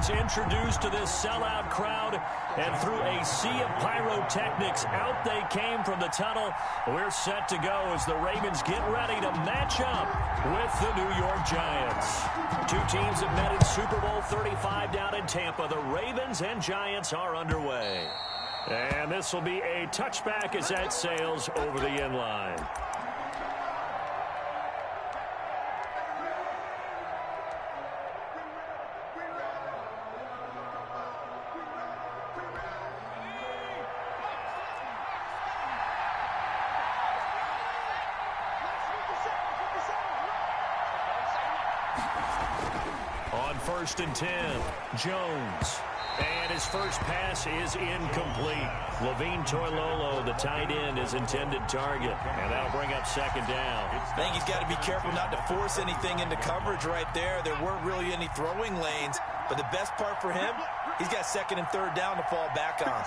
Ravens introduced to this sellout crowd, and through a sea of pyrotechnics, out they came from the tunnel. We're set to go as the Ravens get ready to match up with the New York Giants. Two teams have met in Super Bowl 35 down in Tampa. The Ravens and Giants are underway. And this will be a touchback as that sails over the end line. On 1st and 10, Jones. And his first pass is incomplete. Levine Toilolo, the tight end, is intended target. And that'll bring up 2nd down. I think he's got to be careful not to force anything into coverage right there. There weren't really any throwing lanes. But the best part for him, he's got 2nd and 3rd down to fall back on.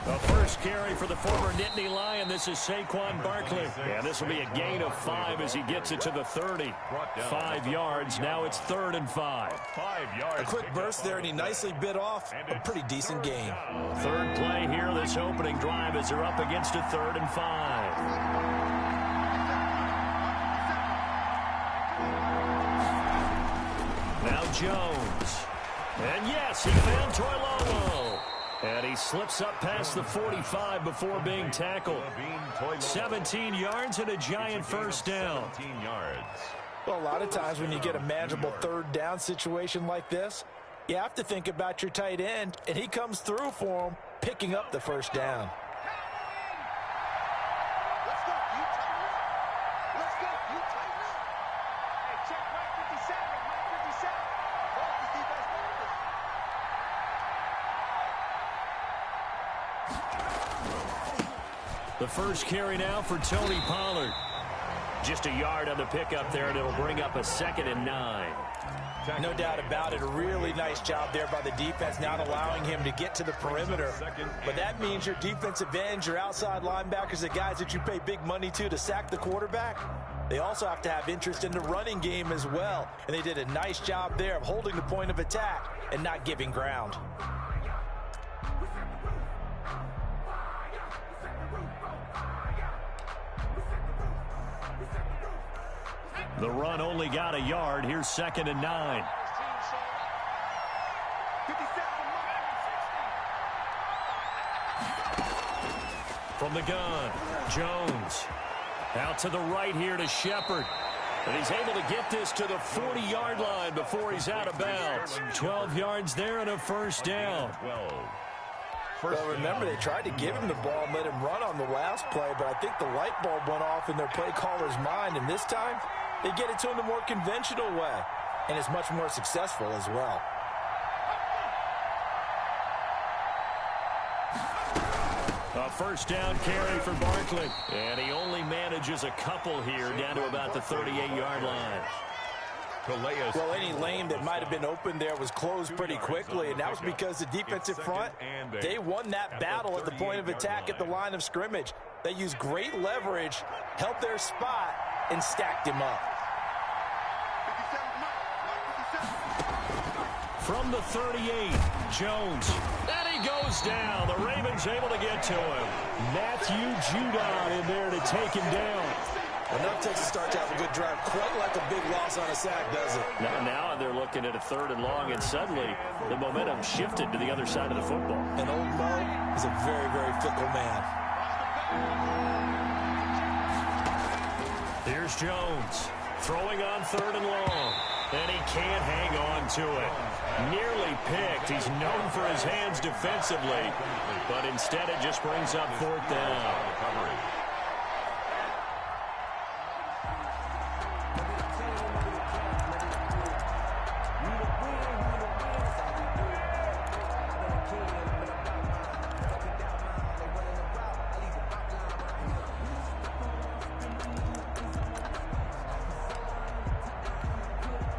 The first carry for the former Nittany Lion. This is Saquon Barkley. And this will be a gain of 5 as he gets it to the 30. 5 yards. Now it's 3rd and 5. 5 yards. A quick burst there, and he nicely bit off a pretty decent gain. Third play here, this opening drive, as they're up against a 3rd and 5. Now Jones. And yes, he found Toilolo. And he slips up past the 45 before being tackled. 17 yards and a Giant first down. 17 yards. Well, a lot of times when you get a manageable 3rd down situation like this, you have to think about your tight end, and he comes through for him, picking up the 1st down. The first carry now for Tony Pollard. Just a yard on the pickup there, and it'll bring up a 2nd and 9. No doubt about it. A really nice job there by the defense, not allowing him to get to the perimeter. But that means your defensive ends, your outside linebackers, the guys that you pay big money to sack the quarterback, they also have to have interest in the running game as well. And they did a nice job there of holding the point of attack and not giving ground. The run only got a yard. Here's 2nd and 9. From the gun, Jones. Out to the right here to Shepard. And he's able to get this to the 40-yard line before he's out of bounds. 12 yards there and a 1st down. Well, remember, they tried to give him the ball and let him run on the last play, but I think the light bulb went off in their play caller's mind, and this time they get it to him the more conventional way, and it's much more successful as well. A 1st down carry for Barkley, and he only manages a couple here down to about the 38-yard line. Well, any lane that might have been open there was closed pretty quickly, and that was because the defensive front, they won that battle at the point of attack at the line of scrimmage. They used great leverage, helped their spot, and stacked him up. From the 38, Jones. And he goes down. The Ravens able to get to him. Matthew Judon in there to take him down. Enough takes a start to have a good drive. Quite like a big loss on a sack, does it? Now they're looking at a 3rd and long, and suddenly the momentum shifted to the other side of the football. And old Mo is a very, very fickle man. Here's Jones throwing on 3rd and long, and he can't hang on to it. Nearly picked. He's known for his hands defensively, but instead it just brings up 4th down.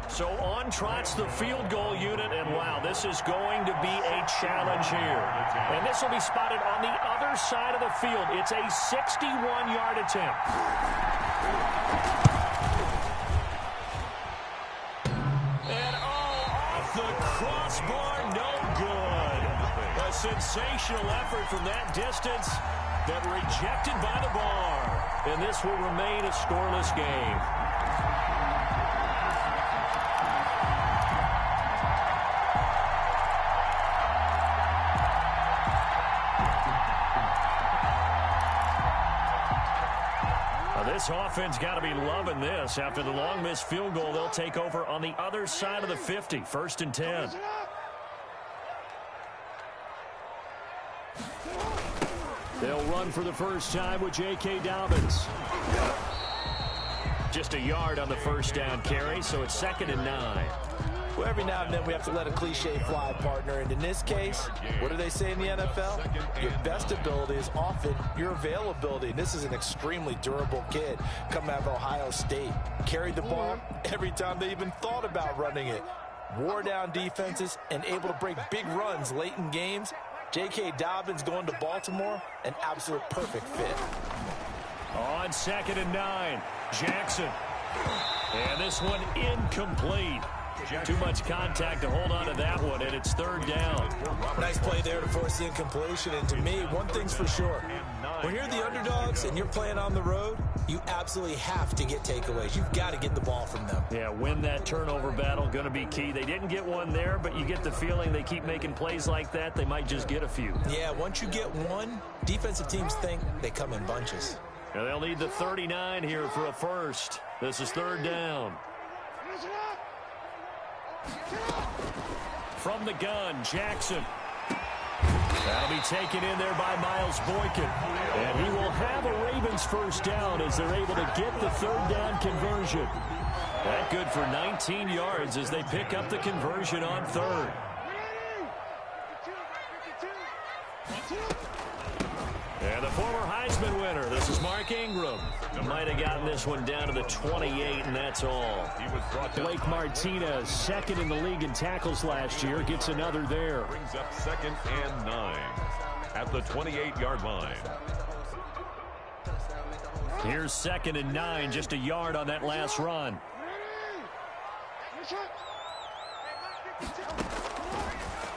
So on trots the field goal unit, and wow, this is going to be a challenge here. And this will be spotted on the other side of the field. It's a 61-yard attempt. Sensational effort from that distance, but rejected by the bar. And this will remain a scoreless game. This offense got to be loving this. After the long missed field goal, they'll take over on the other side of the 50. 1st and 10. They'll run for the first time with J.K. Dobbins. Just a yard on the first down carry, so it's 2nd and 9. Well, every now and then we have to let a cliche fly, partner. And in this case, what do they say in the NFL? Your best ability is often your availability. And this is an extremely durable kid coming out of Ohio State. Carried the ball every time they even thought about running it. Wore down defenses and able to break big runs late in games. J.K. Dobbins going to Baltimore, an absolute perfect fit. On 2nd and 9, Jackson. And this one incomplete. Too much contact to hold on to that one, and it's 3rd down. Nice play there to force the incompletion. And to me, one thing's for sure. When you're the underdogs and you're playing on the road, you absolutely have to get takeaways. You've got to get the ball from them. Yeah, win that turnover battle, going to be key. They didn't get one there, but you get the feeling they keep making plays like that, they might just get a few. Yeah, once you get one, defensive teams think they come in bunches. Now they'll need the 39 here for a first. This is 3rd down. From the gun, Jackson. That'll be taken in there by Miles Boykin. And he will have a Ravens first down as they're able to get the 3rd down conversion. That good for 19 yards as they pick up the conversion on 3rd. And the former Heisman winner, this is Mark Ingram. Might have gotten this one down to the 28, and that's all. Blake Martinez, 2nd in the league in tackles last year, gets another there. Brings up 2nd and 9 at the 28-yard line. Here's 2nd and 9, just a yard on that last run.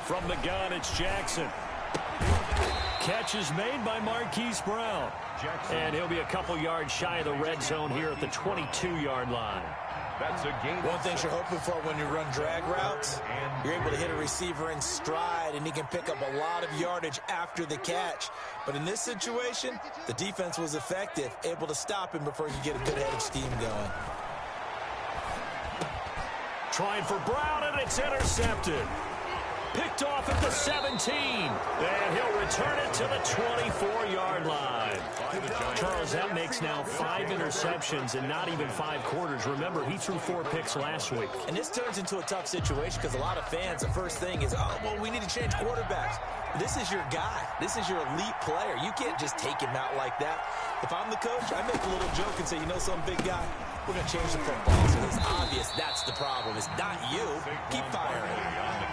From the gun, it's Jackson. Catch is made by Marquise Brown. And he'll be a couple yards shy of the red zone here at the 22-yard line. That's a gain. One thing you're hoping for when you run drag routes, you're able to hit a receiver in stride, and he can pick up a lot of yardage after the catch. But in this situation, the defense was effective, able to stop him before he could get a good head of steam going. Trying for Brown, and it's intercepted. Picked off at the 17. And he'll return it to the 24-yard line. Charles, that makes now 5 interceptions and not even 5 quarters. Remember, he threw 4 picks last week. And this turns into a tough situation because a lot of fans, the first thing is, oh, well, we need to change quarterbacks. This is your guy. This is your elite player. You can't just take him out like that. If I'm the coach, I make a little joke and say, you know, some big guy, we're going to change the football. So it's obvious that's the problem. It's not you. Keep firing.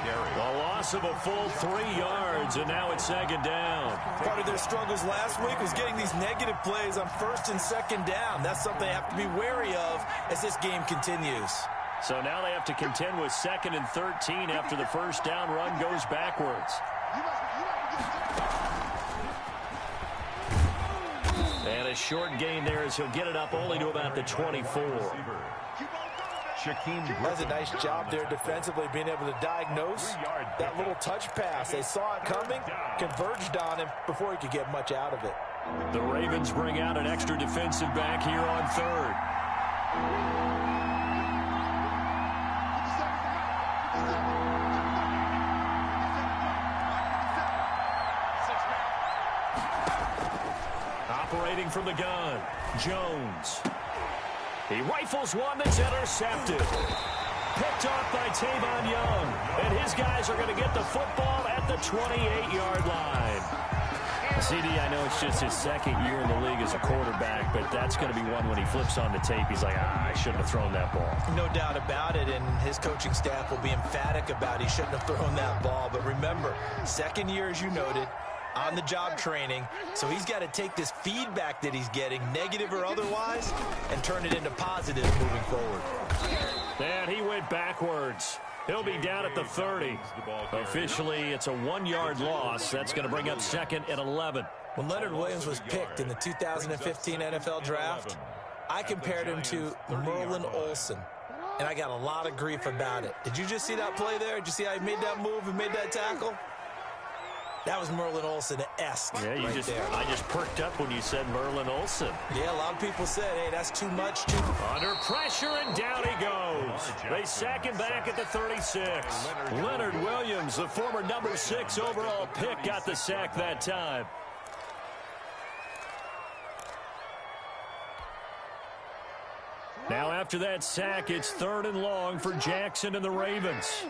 A loss of a full 3 yards, and now it's 2nd down. Part of their struggles last week was getting these negative plays on 1st and 2nd down. That's something they have to be wary of as this game continues. So now they have to contend with 2nd and 13 after the first down run goes backwards. And a short gain there as he'll get it up only to about the 24. Does a nice job there defensively, being able to diagnose that little touch pass. They saw it coming, converged on him before he could get much out of it. The Ravens bring out an extra defensive back here on 3rd. Operating from the gun, Jones. He rifles one that's intercepted. Picked off by Tavon Young. And his guys are going to get the football at the 28-yard line. CD, I know it's just his 2nd year in the league as a quarterback, but that's going to be one when he flips on the tape. He's like, I shouldn't have thrown that ball. No doubt about it, and his coaching staff will be emphatic about he shouldn't have thrown that ball. But remember, 2nd year, as you noted, on-the-job training, so he's got to take this feedback that he's getting, negative or otherwise, and turn it into positive moving forward. And he went backwards. He'll be down at the 30. Officially, it's a 1-yard loss. That's going to bring up 2nd and 11. When Leonard Williams was picked in the 2015 NFL Draft, I compared him to Merlin Olsen, and I got a lot of grief about it. Did you just see that play there? Did you see how he made that move and made that tackle? That was Merlin Olsen-esque. Yeah, I just perked up when you said Merlin Olsen. Yeah, a lot of people said, hey, that's too much. Under pressure, and down he goes. They sack him back at the 36. Leonard Williams, the former number 6 overall pick, got the sack that time. Now after that sack, it's 3rd and long for Jackson and the Ravens.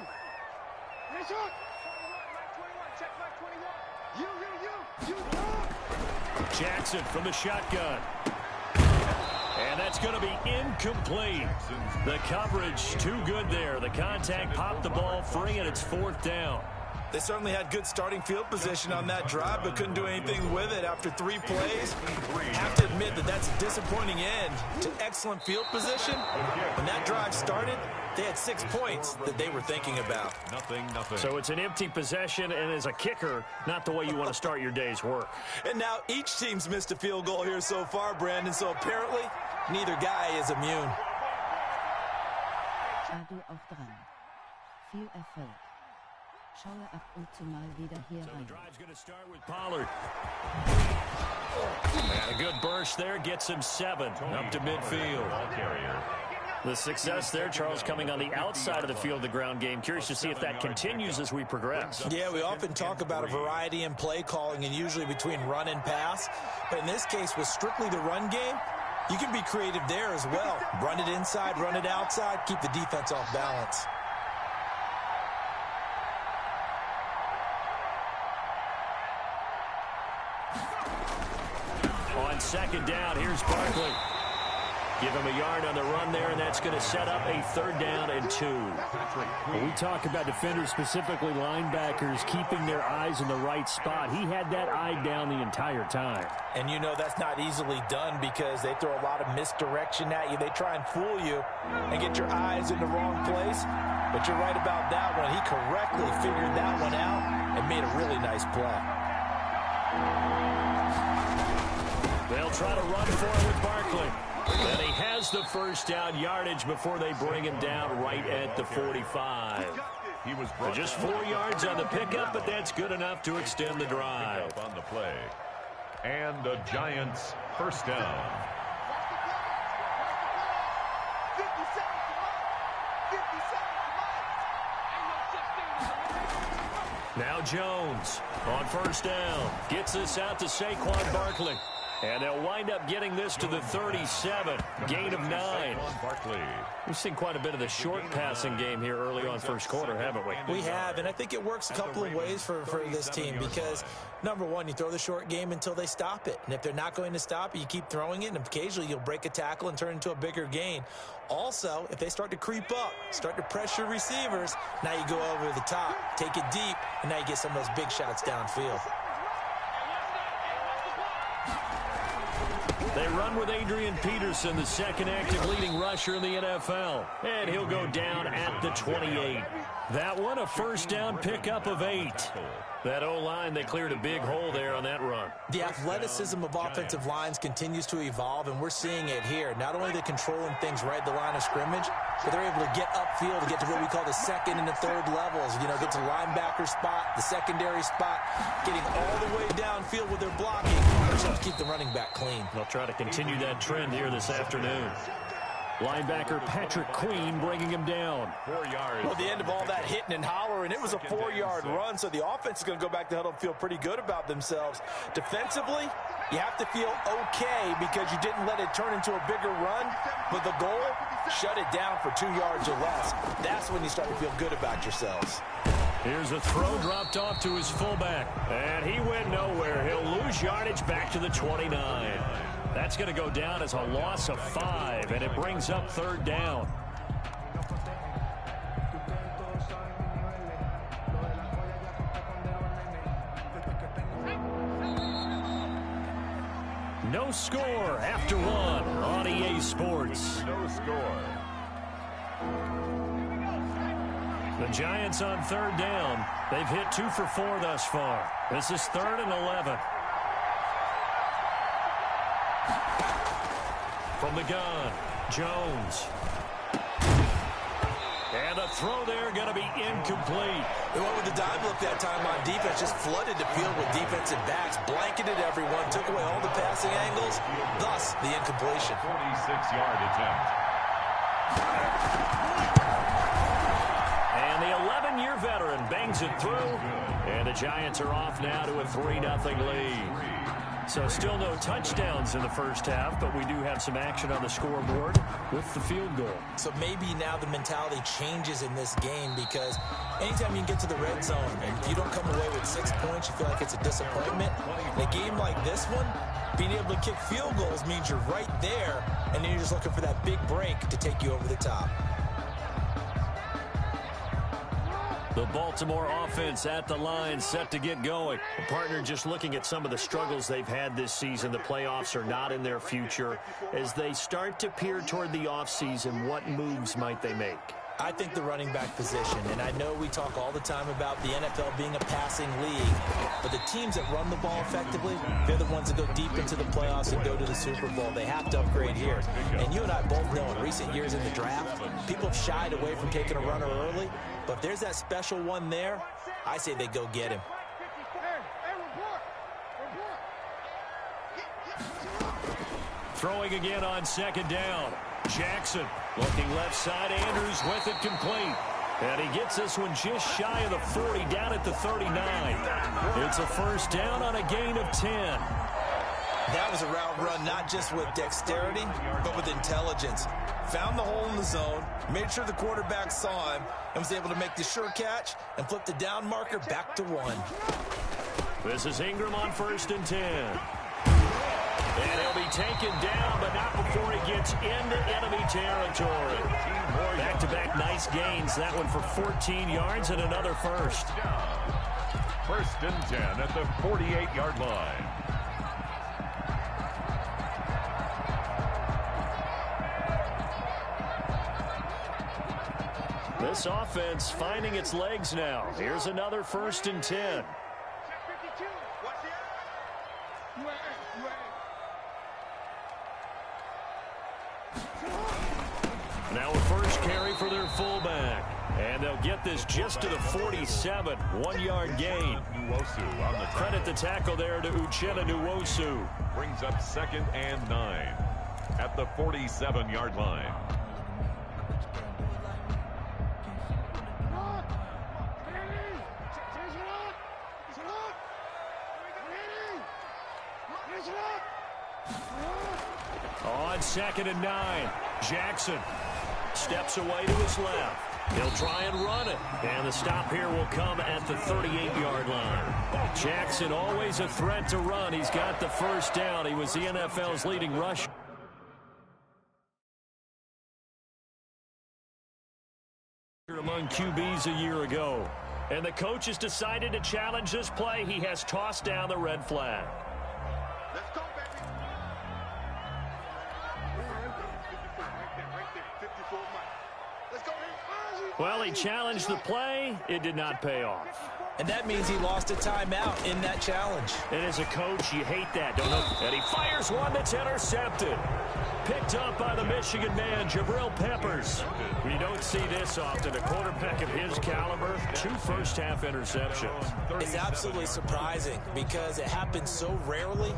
Jackson from the shotgun. And that's going to be incomplete. The coverage too good there. The contact popped the ball free, and it's 4th down. They certainly had good starting field position on that drive, but couldn't do anything with it after 3 plays. Have to admit that that's a disappointing end to excellent field position. When that drive started, they had 6 points that they were thinking about. Nothing. So it's an empty possession, and as a kicker, not the way you want to start your day's work. And now each team's missed a field goal here so far, Brandon, so apparently neither guy is immune. Adu auf 3. Viel Erfolg. Schaue ab und zu mal wieder hier So rein. the drive's going to start with Pollard. And a good burst there gets him 7 up to midfield. The success there, Charles, coming on the outside of the field, the ground game. Curious to see if that continues as we progress. Yeah, we often talk about a variety in play calling and usually between run and pass. But in this case, with strictly the run game, you can be creative there as well. Run it inside, run it outside, keep the defense off balance. On 2nd down, here's Barkley. Give him a yard on the run there, and that's going to set up a 3rd down and 2. When we talk about defenders, specifically linebackers, keeping their eyes in the right spot. He had that eye down the entire time. And you know that's not easily done because they throw a lot of misdirection at you. They try and fool you and get your eyes in the wrong place. But you're right about that one. He correctly figured that one out and made a really nice play. They'll try to run for it with Barkley. And he has the 1st down yardage before they bring him down right at the 45. He was Just 4 yards on the pickup, but that's good enough to extend the drive. on the play. And the Giants' 1st down. Now Jones on 1st down. Gets this out to Saquon Barkley. And they'll wind up getting this to the 37. Gain of 9. We've seen quite a bit of the short passing game here early on 1st quarter, haven't we? We have, and I think it works a couple of ways for this team because, number one, you throw the short game until they stop it. And if they're not going to stop it, you keep throwing it, and occasionally you'll break a tackle and turn it into a bigger gain. Also, if they start to creep up, start to pressure receivers, now you go over the top, take it deep, and now you get some of those big shots downfield. They run with Adrian Peterson, the 2nd active leading rusher in the NFL. And he'll go down at the 28. That one, a 1st down pickup of 8. That O-line, they cleared a big hole there on that run. The athleticism of offensive lines continues to evolve, and we're seeing it here. Not only are they controlling things right at the line of scrimmage, but they're able to get upfield to get to what we call the 2nd and the 3rd levels. You know, get to linebacker spot, the secondary spot, getting all the way downfield with their blocking. Just have to keep the running back clean. They'll try to continue that trend here this afternoon. Linebacker Patrick Queen bringing him down. 4 yards. Well, the end of all that hitting and hollering, it was a 4-yard run, so the offense is going to go back to huddle and feel pretty good about themselves. Defensively, you have to feel okay because you didn't let it turn into a bigger run, but the goal, shut it down for 2 yards or less. That's when you start to feel good about yourselves. Here's a throw dropped off to his fullback, and he went nowhere. He'll lose yardage back to the 29. That's going to go down as a loss of 5, and it brings up 3rd down. No score after 1 on EA Sports. No score. The Giants on third down. They've hit 2 for 4 thus far. This is 3rd and 11. From the gun, Jones. And a throw there going to be incomplete. They went with the dime look that time on defense. Just flooded the field with defensive backs. Blanketed everyone. Took away all the passing angles. Thus, the incompletion. 46-yard attempt. And the 11-year veteran bangs it through. And the Giants are off now to a 3-0 lead. So still no touchdowns in the first half, but we do have some action on the scoreboard with the field goal. So maybe now the mentality changes in this game, because anytime you can get to the red zone and if you don't come away with 6 points, you feel like it's a disappointment. In a game like this one, being able to kick field goals means you're right there, and then you're just looking for that big break to take you over the top. The Baltimore offense at the line, set to get going. The partner, just looking at some of the struggles they've had this season, the playoffs are not in their future. As they start to peer toward the offseason, what moves might they make? I think the running back position, and I know we talk all the time about the NFL being a passing league, but the teams that run the ball effectively, they're the ones that go deep into the playoffs and go to the Super Bowl. They have to upgrade here. And you and I both know in recent years in the draft, people have shied away from taking a runner early, but if there's that special one there, I say they go get him. Throwing again on second down. Jackson looking left side. Andrews with it complete. And he gets this one just shy of the 40, down at the 39. It's a first down on a gain of 10. That was a route run, not just with dexterity, but with intelligence. Found the hole in the zone, made sure the quarterback saw him, and was able to make the sure catch and flip the down marker back to 1. This is Ingram on 1st and 10. And he'll be taken down, but not before he gets into enemy territory. Back-to-back nice gains. That one for 14 yards and another first. 1st and 10 at the 48-yard line. This offense finding its legs now. Here's another 1st and 10. Now a first carry for their fullback. And they'll get this just to the 47. 1-yard gain. Credit the tackle there to Uchenna Nwosu. Brings up 2nd and 9 at the 47-yard line. On 2nd and 9, Jackson steps away to his left. He'll try and run it. And the stop here will come at the 38-yard line. Jackson always a threat to run. He's got the first down. He was the NFL's leading rusher among QBs a year ago. And the coach has decided to challenge this play. He has tossed down the red flag. Let's go, baby. Let's go. Well, he challenged the play. It did not pay off. And that means he lost a timeout in that challenge. And as a coach, you hate that, don't you? And he fires one that's intercepted. Picked up by the Michigan man, Jabril Peppers. We don't see this often. A quarterback of his caliber, 2 first-half interceptions. It's absolutely surprising because it happens so rarely.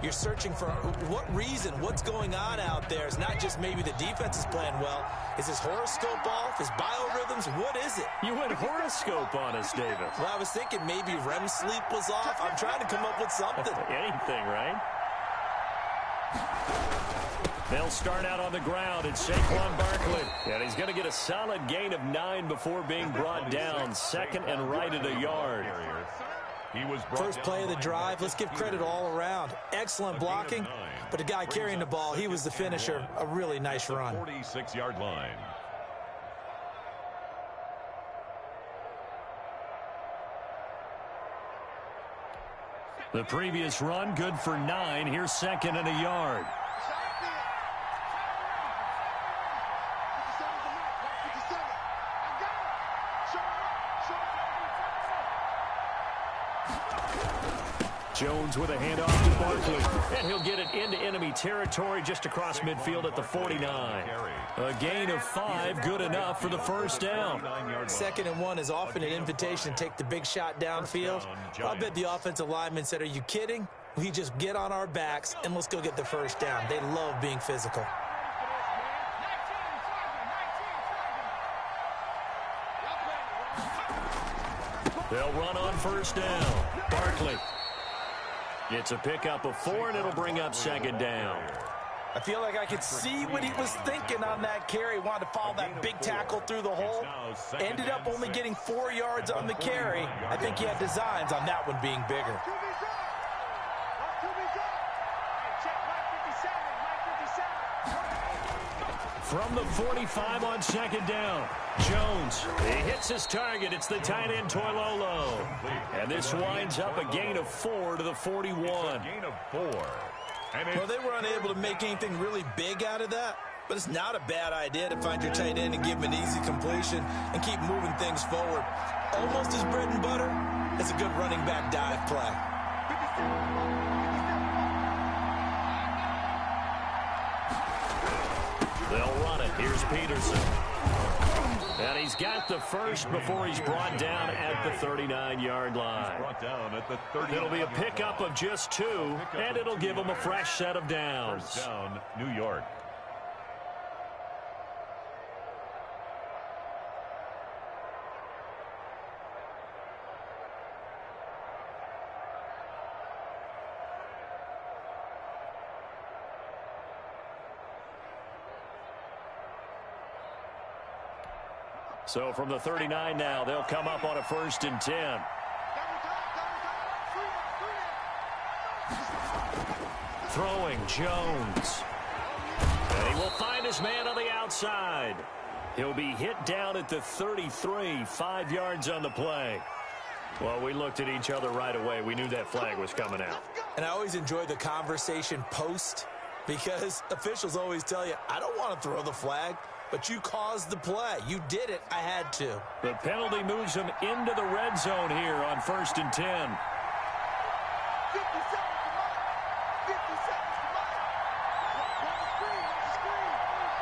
You're searching for what reason, what's going on out there. It's not just maybe the defense is playing well. Is his horoscope off? His biorhythms? What is it? You went horoscope on us, David. Well, I was thinking maybe REM sleep was off. I'm trying to come up with something. Anything, right? They'll start out on the ground. It's Saquon Barkley. And he's going to get a solid gain of 9 before being brought down. 2nd and right at a yard. First play of the drive. Let's give credit all around. Excellent blocking. But the guy carrying the ball, he was the finisher. A really nice run. 46-yard line. The previous run, good for 9. Here's 2nd and a yard. Show Jones with a handoff to Barkley. And he'll get it into enemy territory just across midfield at the 49. A gain of 5, good enough for the first down. 2nd and 1 is often an invitation to take the big shot downfield. I bet the offensive lineman said, are you kidding? We just get on our backs and let's go get the first down. They love being physical. They'll run on first down. Barkley. It's a pickup of 4, and it'll bring up 2nd down. I feel like I could see what he was thinking on that carry. Wanted to follow that big tackle through the hole. Ended up only getting 4 yards on the carry. I think he had designs on that one being bigger. From the 45 on 2nd down, Jones. He hits his target. It's the tight end, Toilolo. And this winds up a gain of 4 to the 41. Gain of 4. Well, they were unable to make anything really big out of that, but it's not a bad idea to find your tight end and give him an easy completion and keep moving things forward. Almost as bread and butter as a good running back dive play. They'll run it. Here's Peterson. And he's got the first before he's brought down at the 39-yard line. It'll be a pickup of just 2, and it'll give him a fresh set of downs. First down, New York. So from the 39 now, they'll come up on a 1st and 10. Throwing Jones. And he will find his man on the outside. He'll be hit down at the 33, 5 yards on the play. Well, we looked at each other right away. We knew that flag was coming out. And I always enjoy the conversation post because officials always tell you, I don't want to throw the flag. But you caused the play. You did it. I had to. The penalty moves him into the red zone here on 1st and 10. 50 seconds to mine. 50 seconds to mine. Watch the screen. Watch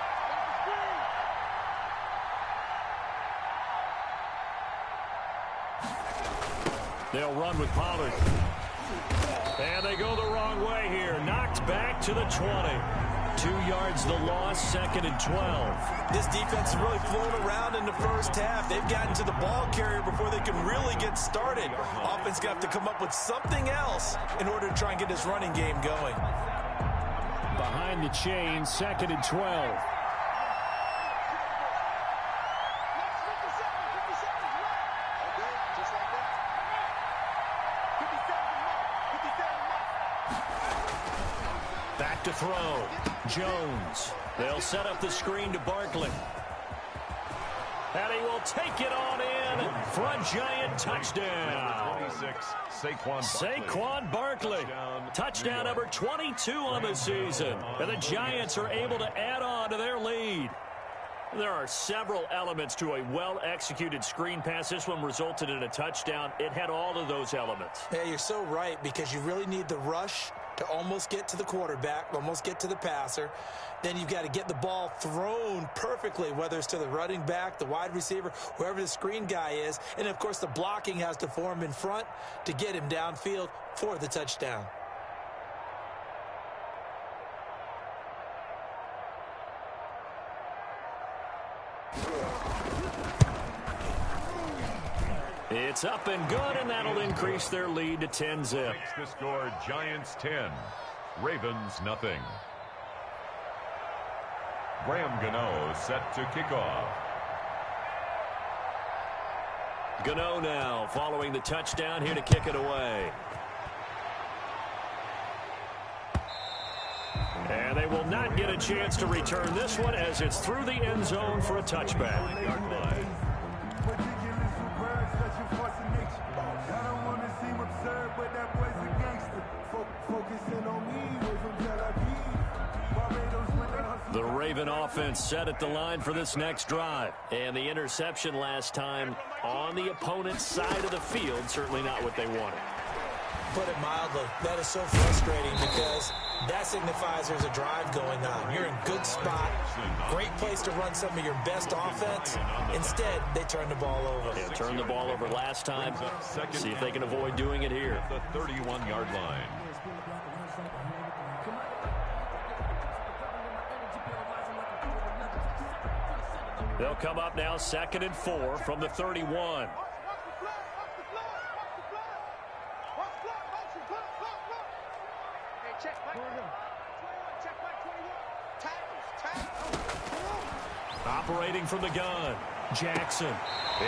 the screen. They'll run with Pollard. And they go the wrong way here. Knocked back to the 20. 2 yards the loss, 2nd and 12. This defense has really flown around in the first half. They've gotten to the ball carrier before they can really get started. Offense got to come up with something else in order to try and get this running game going. Behind the chains, 2nd and 12. Back to throw. Jones. They'll set up the screen to Barkley. And he will take it on in for a giant touchdown. 26, Saquon Barkley. Touchdown number 22 on the season. And the Giants are able to add on to their lead. There are several elements to a well-executed screen pass. This one resulted in a touchdown. It had all of those elements. Yeah, you're so right because you really need the rush to almost get to the quarterback, almost get to the passer. Then you've got to get the ball thrown perfectly, whether it's to the running back, the wide receiver, whoever the screen guy is. And, of course, the blocking has to form in front to get him downfield for the touchdown. It's up and good, and that'll increase their lead to 10-zip. Makes the score Giants 10, Ravens nothing. Graham Gano set to kick off. Gano now following the touchdown here to kick it away. And they will not get a chance to return this one as it's through the end zone for a touchback. The Raven offense set at the line for this next drive. And the interception last time on the opponent's side of the field, certainly not what they wanted. put it mildly. That is so frustrating because that signifies there's a drive going on. You're in good spot, great place to run some of your best offense. Instead, they turn the ball over. Yeah, turned the ball over last time. See if they can avoid doing it here. The 31-yard line. They'll come up now 2nd and 4 from the 31. Operating from the gun, Jackson.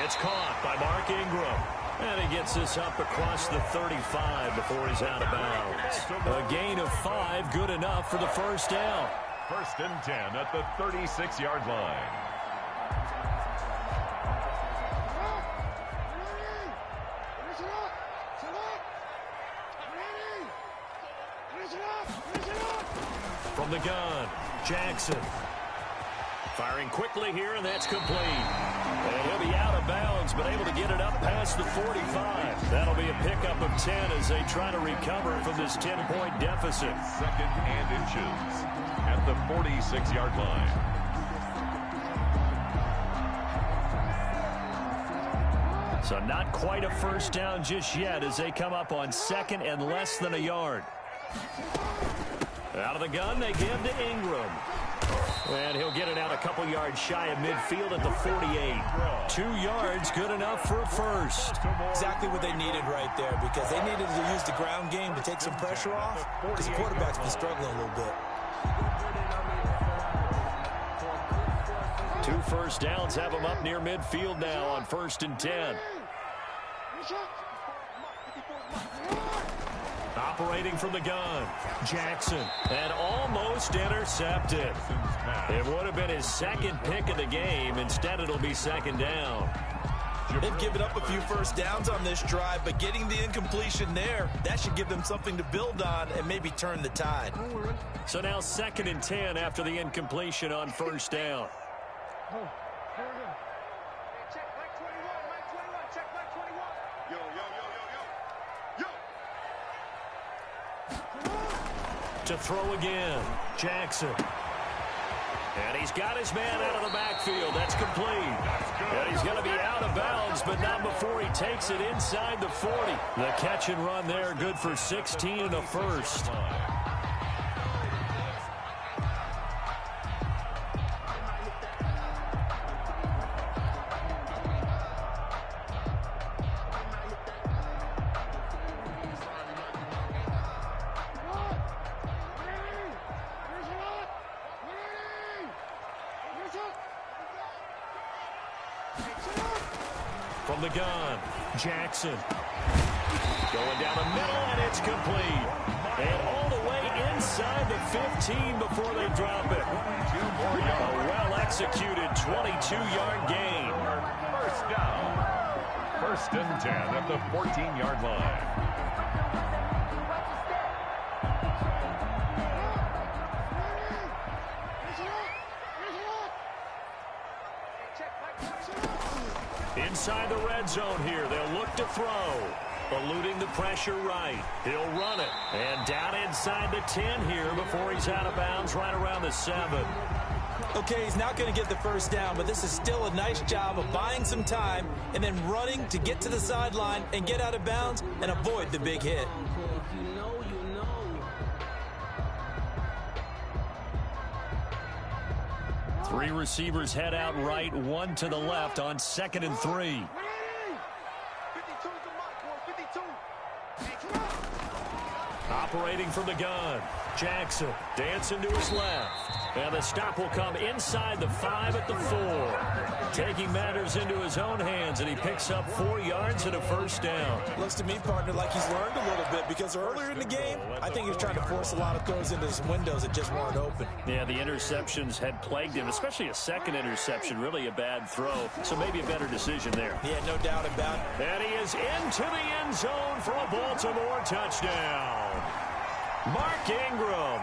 It's caught by Mark Ingram. And he gets this up across the 35 before he's out of bounds. A gain of 5, good enough for the first down. 1st and 10 at the 36-yard line. From the gun, Jackson. Firing quickly here, and that's complete. And he'll be out of bounds, but able to get it up past the 45. That'll be a pickup of 10 as they try to recover from this 10-point deficit. 2nd and inches at the 46-yard line. So not quite a first down just yet as they come up on 2nd and less than a yard. Out of the gun, they give to Ingram. And he'll get it out a couple yards shy of midfield at the 48. 2 yards, good enough for a first. Exactly what they needed right there because they needed to use the ground game to take some pressure off because the quarterback's been struggling a little bit. 2 first downs have them up near midfield now on 1st and 10. Operating from the gun, Jackson, and almost intercepted. It would have been his 2nd pick of the game. Instead, it'll be 2nd down. They've given up a few first downs on this drive, but getting the incompletion there, that should give them something to build on and maybe turn the tide. So now 2nd and 10 after the incompletion on 1st down. To throw again, Jackson. And he's got his man out of the backfield. That's complete. And he's going to be out of bounds, but not before he takes it inside the 40. The catch and run there, good for 16 and a first. From the gun, Jackson. Going down the middle, and it's complete. And all the way inside the 15 before they drop it. A well-executed 22-yard gain. First down. 1st and 10 at the 14-yard line. Inside the red zone here, they'll look to throw. Eluding the pressure right. He'll run it. And down inside the 10 here before he's out of bounds right around the 7. Okay, he's not going to get the first down, but this is still a nice job of buying some time and then running to get to the sideline and get out of bounds and avoid the big hit. Three receivers head out right, one to the left on 2nd and 3. Operating from the gun, Jackson dancing to his left. And the stop will come inside the 5 at the 4. Taking matters into his own hands, and he picks up 4 yards and a first down. Looks to me, partner, like he's learned a little bit because earlier in the game, I think he was trying to force a lot of throws into some windows that just weren't open. Yeah, the interceptions had plagued him, especially a second interception, really a bad throw. So maybe a better decision there. Yeah, no doubt about it. And he is into the end zone for a Baltimore touchdown. Mark Ingram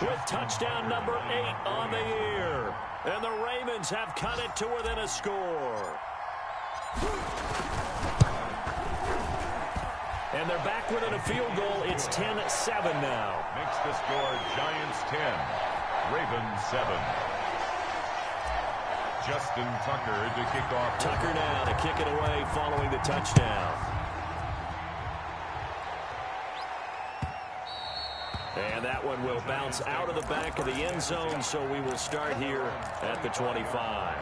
with touchdown number 8 on the year. And the Ravens have cut it to within a score. And they're back within a field goal. It's 10-7 now. Makes the score Giants 10, Ravens 7. Justin Tucker to kick off. Tucker now to kick it away following the touchdown. And that one will bounce out of the back of the end zone, so we will start here at the 25.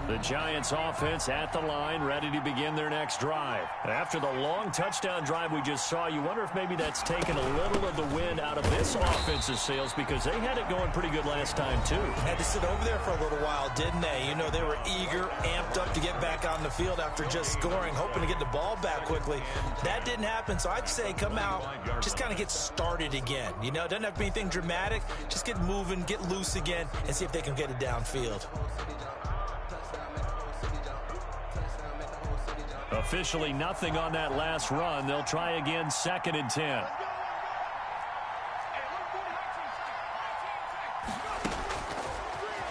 The Giants offense at the line, ready to begin their next drive. After the long touchdown drive we just saw, you wonder if maybe that's taken a little of the wind out of this offense's sails, because they had it going pretty good last time too. Had to sit over there for a little while, didn't they? You know, they were eager, amped up to get back on the field after just scoring, hoping to get the ball back quickly. That didn't happen, so I'd say come out, just kind of get started again. You know, it doesn't have to be anything dramatic. Just get moving, get loose again, and see if they can get it downfield. Officially nothing on that last run. They'll try again, 2nd and 10.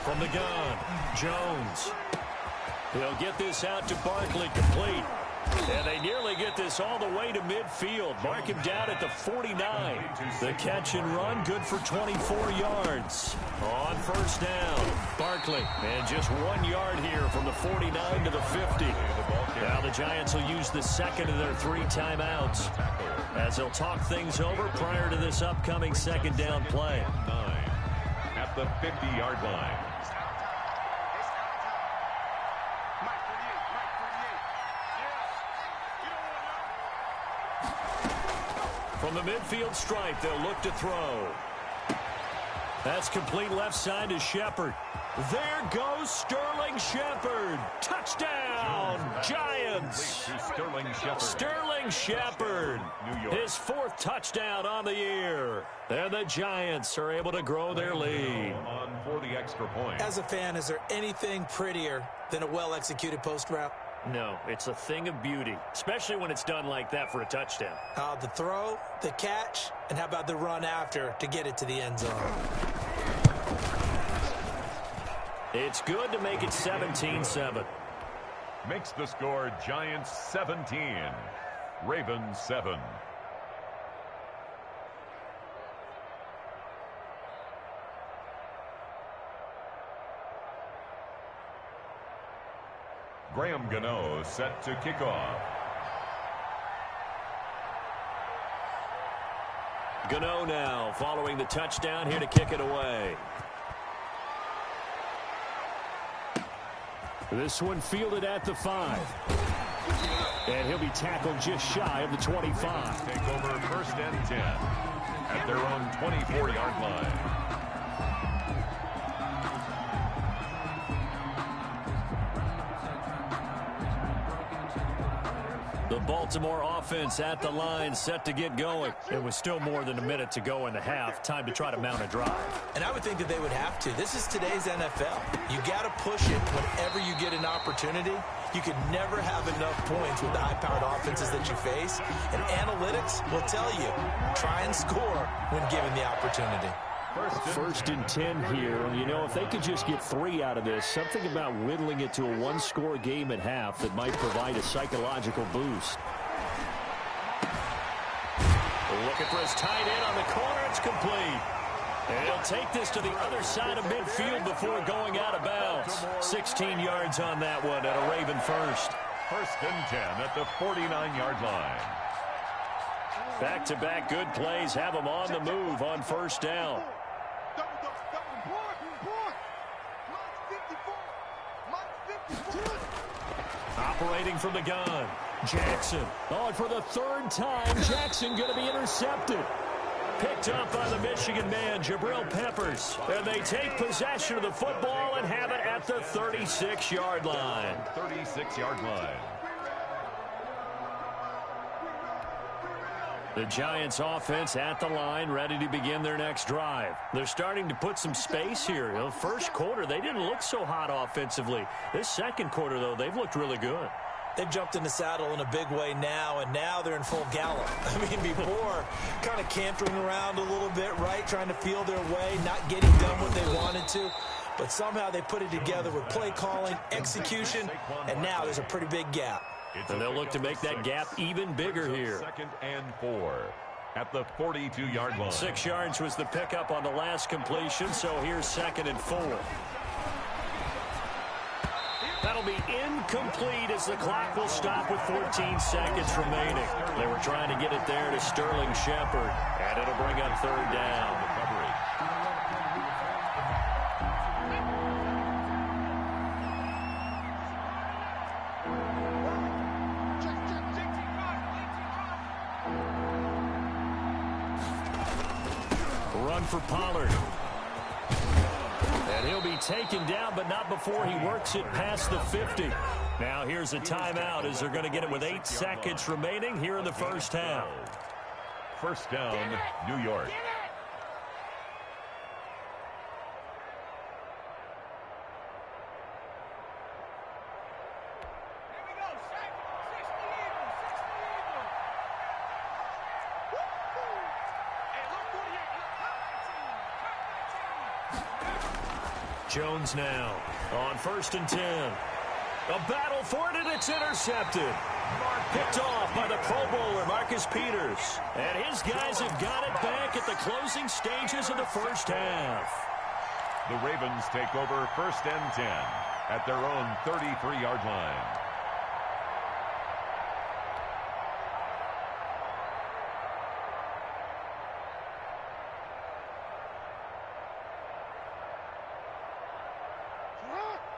From the gun, Jones. He'll get this out to Barkley, complete. And they nearly get this all the way to midfield. Mark him down at the 49. The catch and run, good for 24 yards. On first down, Barkley. And just 1 yard here from the 49 to the 50. Now the Giants will use the second of their 3 timeouts as they'll talk things over prior to this upcoming second down play. 9 at the 50-yard line. From the midfield stripe, they'll look to throw. That's complete left side to Shepard. There goes Sterling Shepard. Touchdown, Giants. Sterling Shepard. His 4th touchdown on the year. And the Giants are able to grow their lead. On for the extra point. As a fan, is there anything prettier than a well-executed post route? No, it's a thing of beauty, especially when it's done like that for a touchdown. The throw, the catch, and how about the run after to get it to the end zone? It's good to make it 17-7. Makes the score Giants 17, Ravens 7. Graham Gano set to kick off. Gano now following the touchdown, here to kick it away. This one fielded at the 5. And he'll be tackled just shy of the 25. Take over 1st and 10 at their own 24-yard line. The Baltimore offense at the line, set to get going. It was still more than a minute to go in the half. Time to try to mount a drive. And I would think that they would have to. This is today's NFL. You got to push it whenever you get an opportunity. You can never have enough points with the high-powered offenses that you face. And analytics will tell you, try and score when given the opportunity. First and 10 here. You know, if they could just get 3 out of this, something about whittling it to a 1-score game at half that might provide a psychological boost. Looking for his tight end on the corner. It's complete. And he'll take this to the other side of midfield before going out of bounds. 16 yards on that one at a Raven first. 1st and 10 at the 49-yard line. Back-to-back good plays have them on the move on first down. Operating from the gun, Jackson. Oh, and for the 3rd time, Jackson going to be intercepted. Picked up by the Michigan man, Jabril Peppers. And they take possession of the football and have it at the 36-yard line. 36-yard line. The Giants offense at the line, ready to begin their next drive. They're starting to put some space here. The first quarter, they didn't look so hot offensively. This second quarter, though, they've looked really good. They've jumped in the saddle in a big way now, and now they're in full gallop. I mean, before, kind of cantering around a little bit, right, trying to feel their way, not getting done what they wanted to. but somehow they put it together with play calling, execution, and now there's a pretty big gap. And they'll look to make that gap even bigger here. 2nd and 4 at the 42-yard line. 6 yards was the pickup on the last completion, so here's 2nd and 4. That'll be incomplete as the clock will stop with 14 seconds remaining. They were trying to get it there to Sterling Shepard, and it'll bring up 3rd down. Run for Pollard. And he'll be taken down, but not before he works it past the 50. Now here's a timeout as they're going to get it with 8 seconds remaining here in the first half. 1st down, New York. Jones now on 1st and 10. A battle for it, and it's intercepted. Picked off by the Pro Bowler, Marcus Peters. And his guys have got it back at the closing stages of the first half. The Ravens take over 1st and 10 at their own 33-yard line.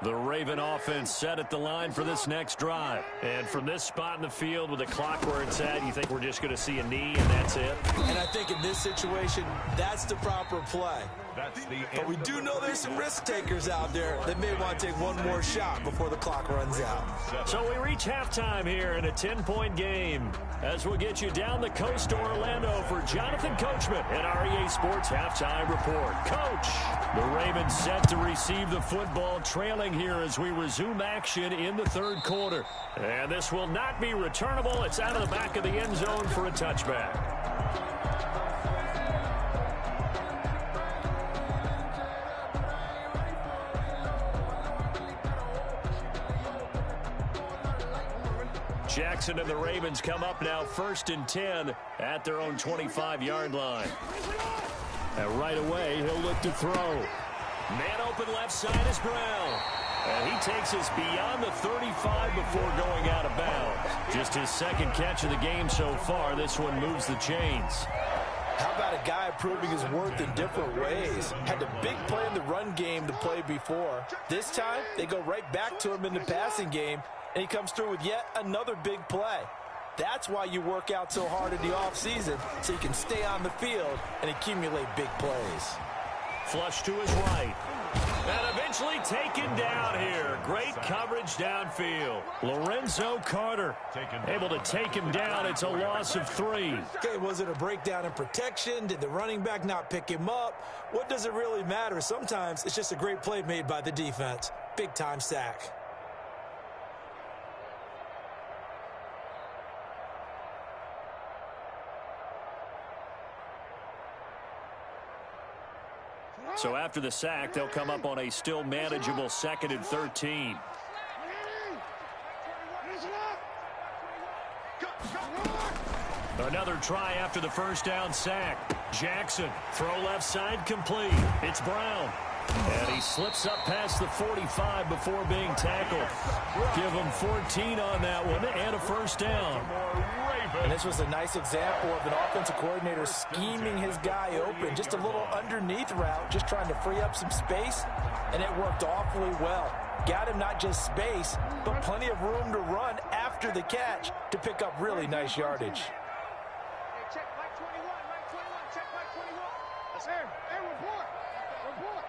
The Raven offense set at the line for this next drive. And from this spot in the field with the clock where it's at, you think we're just going to see a knee and that's it? And I think in this situation, that's the proper play. But we do know there's some risk takers out there that may want to take one more shot before the clock runs out. So we reach halftime here in a 10-point game as we'll get you down the coast to Orlando for Jonathan Coachman and our EA Sports Halftime Report. Coach, the Ravens set to receive the football, trailing here as we resume action in the 3rd quarter. And this will not be returnable. It's out of the back of the end zone for a touchback. Jackson and the Ravens come up now 1st and 10 at their own 25-yard line. And right away, he'll look to throw. Man open left side is Brown. And he takes us beyond the 35 before going out of bounds. Just his 2nd catch of the game so far. This one moves the chains. How about a guy proving his worth in different ways? Had a big play in the run game the play before. This time, they go right back to him in the passing game, and he comes through with yet another big play. That's why you work out so hard in the offseason, so you can stay on the field and accumulate big plays. Flush to his right. And eventually taken down here. Great coverage downfield. Lorenzo Carter able to take him down. It's a loss of 3. Okay, was it a breakdown in protection? Did the running back not pick him up? What does it really matter? Sometimes it's just a great play made by the defense. Big-time sack. So after the sack, they'll come up on a still manageable 2nd and 13. Another try after the first down sack. Jackson, throw left side complete. It's Brown. And he slips up past the 45 before being tackled. Give him 14 on that one and a first down. And this was a nice example of an offensive coordinator scheming his guy open. Just a little underneath route, just trying to free up some space, and it worked awfully well. Got him not just space, but plenty of room to run after the catch to pick up really nice yardage. Check Mike 21, Mike 21, check Mike 21. That's him. Hey, report. Report.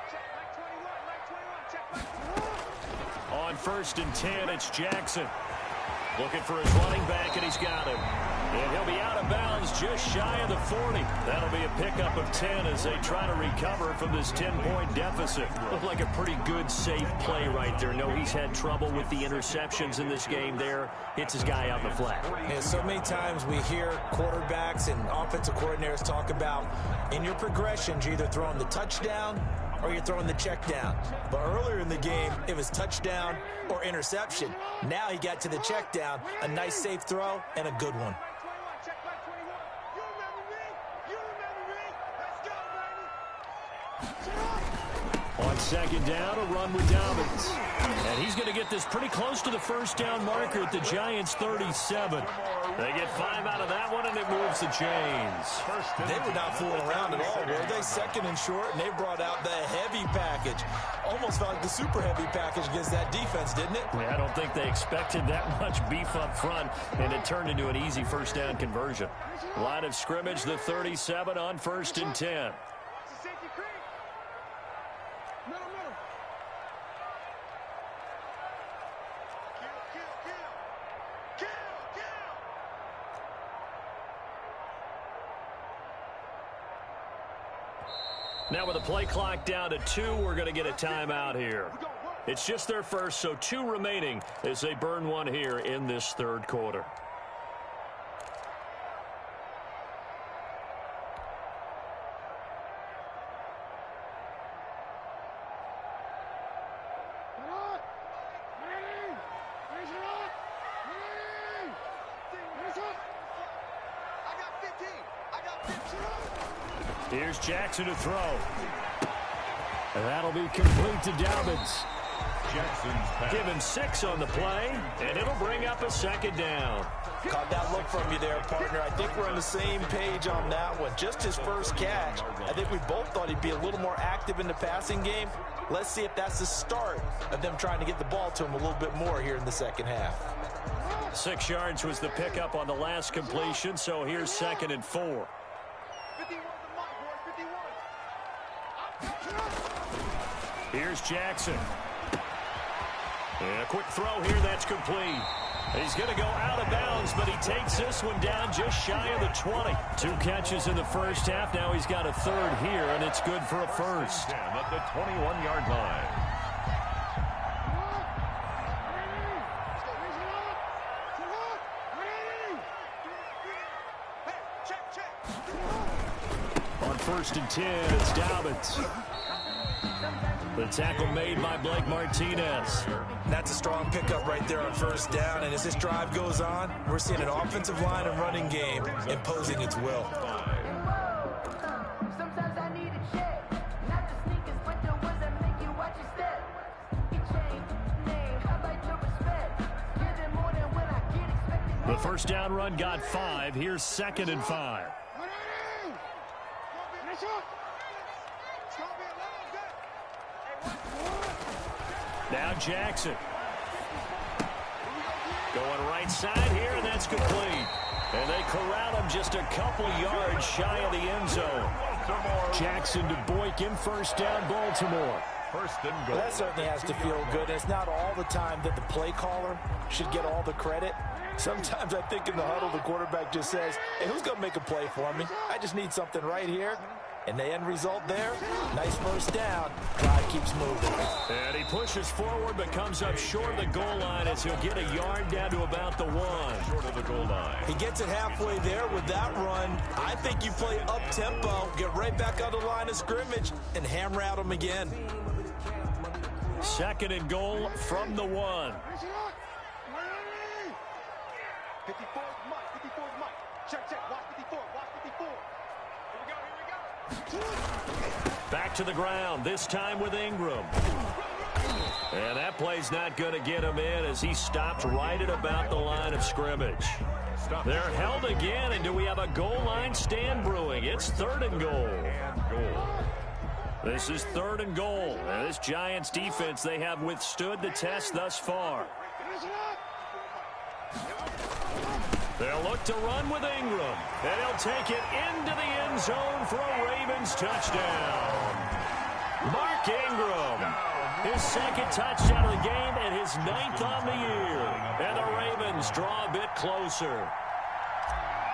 Check Mike 21, Mike 21, check Mike 21. On 1st and 10, it's Jackson. Looking for his running back, and he's got him. And he'll be out of bounds just shy of the 40. That'll be a pickup of 10 as they try to recover from this 10-point deficit. Looked like a pretty good, safe play right there. No, he's had trouble with the interceptions in this game there. Hits his guy out in the flat. And so many times we hear quarterbacks and offensive coordinators talk about in your progressions, you're either throwing the touchdown or you're throwing the check down. But earlier in the game, it was touchdown or interception. Now he got to the check down, a nice safe throw, and a good one. Check back 21. You remember me? You remember me? Let's go, baby. On second down, a run with Dobbins. And he's going to get this pretty close to the first down marker at the Giants' 37. They get 5 out of that one, and it moves the chains. They were not fooling around at all, were they? Second and short, and they brought out the heavy package. Almost felt like the super heavy package against that defense, didn't it? Yeah, I don't think they expected that much beef up front, and it turned into an easy first down conversion. Line of scrimmage, the 37 on 1st and 10. Now with the play clock down to 2, we're going to get a timeout here. It's just their first, so 2 remaining as they burn one here in this third quarter. Here's Jackson to throw. And that'll be complete to Dobbins. Give him 6 on the play, and it'll bring up a second down. Caught that look from you there, partner. I think we're on the same page on that one. Just his first catch. I think we both thought he'd be a little more active in the passing game. Let's see if that's the start of them trying to get the ball to him a little bit more here in the second half. 6 yards was the pickup on the last completion, so here's 2nd and 4. Here's Jackson. And a quick throw here, that's complete. He's going to go out of bounds, but he takes this one down just shy of the 20. 2 catches in the first half. Now he's got a third here, and it's good for a first. At the 21-yard line. On 1st and 10, it's Dobbins. The tackle made by Blake Martinez. That's a strong pickup right there on first down. And as this drive goes on, we're seeing an offensive line and running game imposing its will. The first down run got 5. Here's 2nd and 5. Now Jackson. Going right side here, and that's complete. And they corral him just a couple yards shy of the end zone. Jackson to Boykin, first down, Baltimore. First and goal. That certainly has to feel good. It's not all the time that the play caller should get all the credit. Sometimes I think in the huddle, the quarterback just says, hey, who's going to make a play for me? I just need something right here. And the end result there, nice first down. Drive keeps moving. And he pushes forward but comes up short of the goal line as he'll get a yard down to about the 1. Short of the goal line. He gets it halfway there with that run. I think you play up-tempo, get right back on the line of scrimmage, and hammer out him again. 2nd and goal from the 1. 54 Mike, 54 Mike. Check, watch 54, watch 54. Here we go. Back to the ground, this time with Ingram. And that play's not going to get him in as he stopped right at about the line of scrimmage. They're held again, and do we have a goal line stand brewing? It's 3rd and goal. This is 3rd and goal. And this Giants defense, they have withstood the test thus far. They'll look to run with Ingram. And he'll take it into the end zone for a Ravens touchdown. Mark Ingram, his 2nd touchdown of the game and his 9th on the year. And the Ravens draw a bit closer.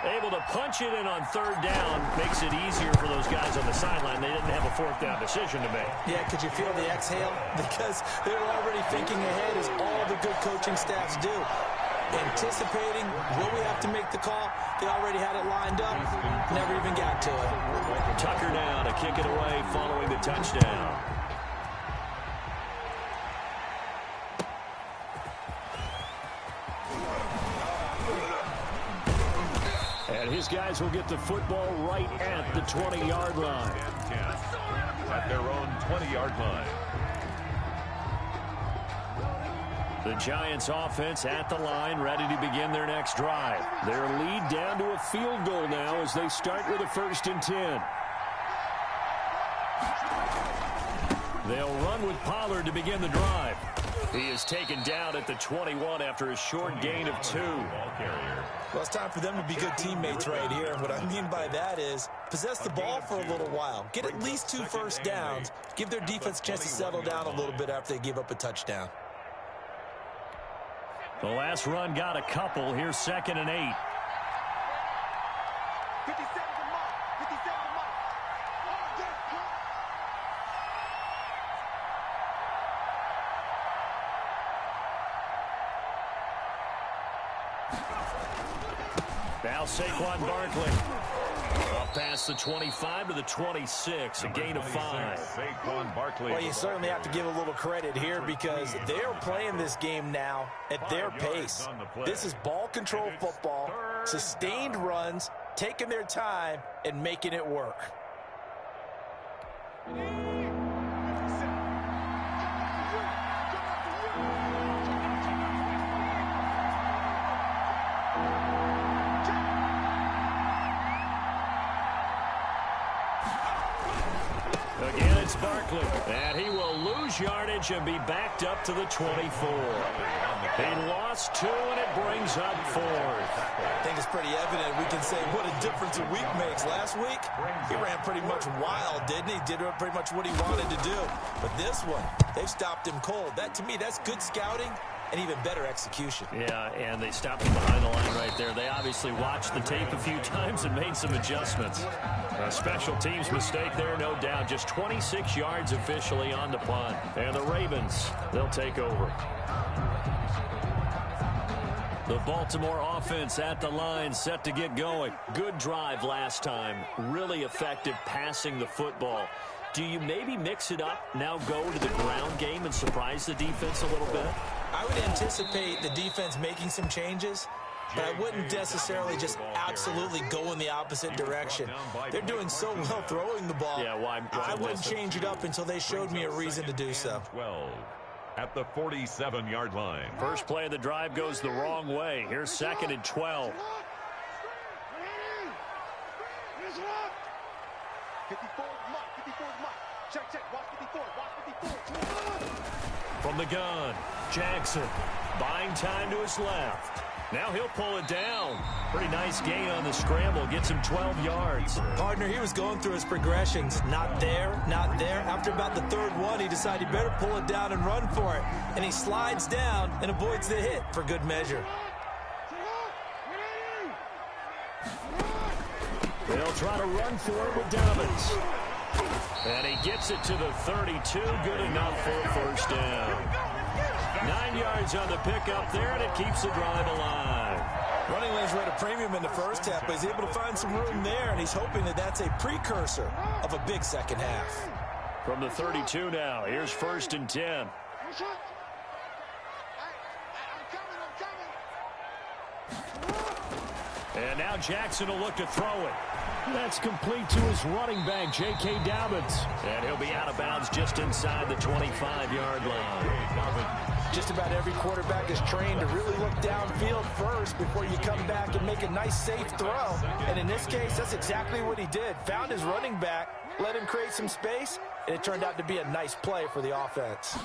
Able to punch it in on 3rd down makes it easier for those guys on the sideline. They didn't have a 4th down decision to make. Yeah, could you feel the exhale? Because they were already thinking ahead, as all the good coaching staffs do. Anticipating, will we have to make the call? They already had it lined up. Never even got to it. Tucker now to kick it away following the touchdown. These guys will get the football right at the 20-yard line. At their own 20-yard line. The Giants offense at the line, ready to begin their next drive. Their lead down to a field goal now as they start with a 1st and 10. They'll run with Pollard to begin the drive. He is taken down at the 21 after a short gain of 2. Well, it's time for them to be good teammates right here. And what I mean by that is possess the ball for a little while. Get at least 2 first downs. Give their defense a chance to settle down a little bit after they give up a touchdown. The last run got a couple. Here's 2nd and 8. 57 to mark. 57 to mark. Now Saquon Barkley. Up past the 25 to the 26, a gain of 5. Saquon Barkley. Well, you certainly have to give a little credit here because they're playing this game now at their pace. This is ball control football, sustained runs, taking their time, and making it work. Again, it's Barkley. And he will lose yardage and be backed up to the 24. He lost 2, and it brings up 4th. I think it's pretty evident. We can say what a difference a week makes. Last week, he ran pretty much wild, didn't he? Did pretty much what he wanted to do. But this one, they've stopped him cold. That, to me, that's good scouting and even better execution. Yeah, and they stopped him behind the line right there. They obviously watched the tape a few times and made some adjustments. A special teams mistake there, no doubt. Just 26 yards officially on the punt. And the Ravens, they'll take over. The Baltimore offense at the line, set to get going. Good drive last time. Really effective passing the football. Do you maybe mix it up, now go to the ground game and surprise the defense a little bit? I would anticipate the defense making some changes, but I wouldn't necessarily just absolutely go in the opposite direction. They're doing so well throwing the ball. Yeah, why I wouldn't change it up until they showed me a reason to do so. 12 at the 47-yard line. First play of the drive goes the wrong way. Here's 2nd and 12. 54 mark. 54 mark. Check. Watch 54. Watch 54. From the gun, Jackson buying time to his left. Now he'll pull it down. Pretty nice gain on the scramble. Gets him 12 yards. Partner, he was going through his progressions. Not there, not there. After about the 3rd one, he decided he better pull it down and run for it. And he slides down and avoids the hit for good measure. They'll try to run for it with Dobbins. And he gets it to the 32. Good enough for a 1st down. 9 yards on the pickup there, and it keeps the drive alive. Running lanes were at a premium in the first half, but he's able to find some room there, and he's hoping that that's a precursor of a big second half. From the 32 now, here's 1st and 10. And now Jackson will look to throw it. That's complete to his running back, J.K. Dobbins. And he'll be out of bounds just inside the 25-yard line. Just about every quarterback is trained to really look downfield first before you come back and make a nice, safe throw. And in this case, that's exactly what he did. Found his running back, let him create some space, and it turned out to be a nice play for the offense.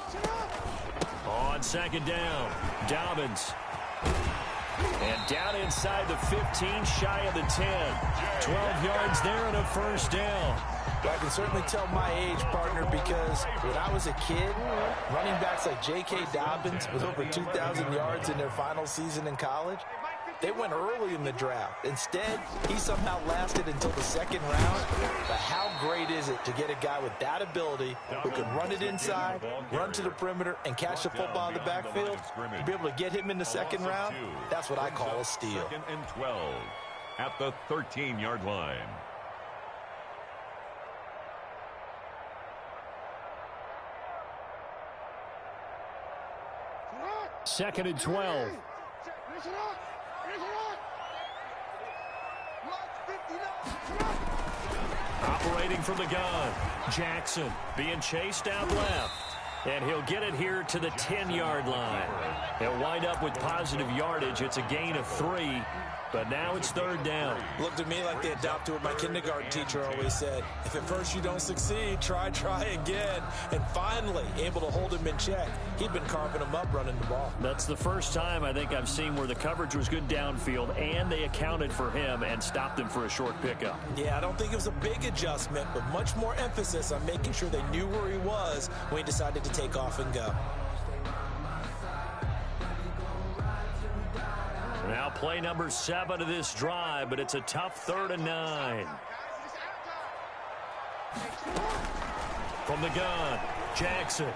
On 2nd down, Dobbins. And down inside the 15, shy of the 10. 12 yards there and a 1st down. Well, I can certainly tell my age, partner, because when I was a kid, running backs like J.K. Dobbins with over 2,000 yards in their final season in college, they went early in the draft. Instead, he somehow lasted until the 2nd round. But how great is it to get a guy with that ability who can run it inside, run to the perimeter, and catch the football in the backfield? To be able to get him in the 2nd round, that's what I call a steal. 2nd and 12 at the 13-yard line. Second and 12. Operating from the gun, Jackson being chased out left. And he'll get it here to the 10-yard line. He'll wind up with positive yardage. It's a gain of 3, but now it's 3rd down. Looked to me like they adopted what my kindergarten teacher always said. If at first you don't succeed, try again. And finally, able to hold him in check. He'd been carving him up running the ball. That's the first time I think I've seen where the coverage was good downfield, and they accounted for him and stopped him for a short pickup. Yeah, I don't think it was a big adjustment, but much more emphasis on making sure they knew where he was when he decided to take off and go. Now play number 7 of this drive, but it's a tough 3rd and 9. From the gun, Jackson.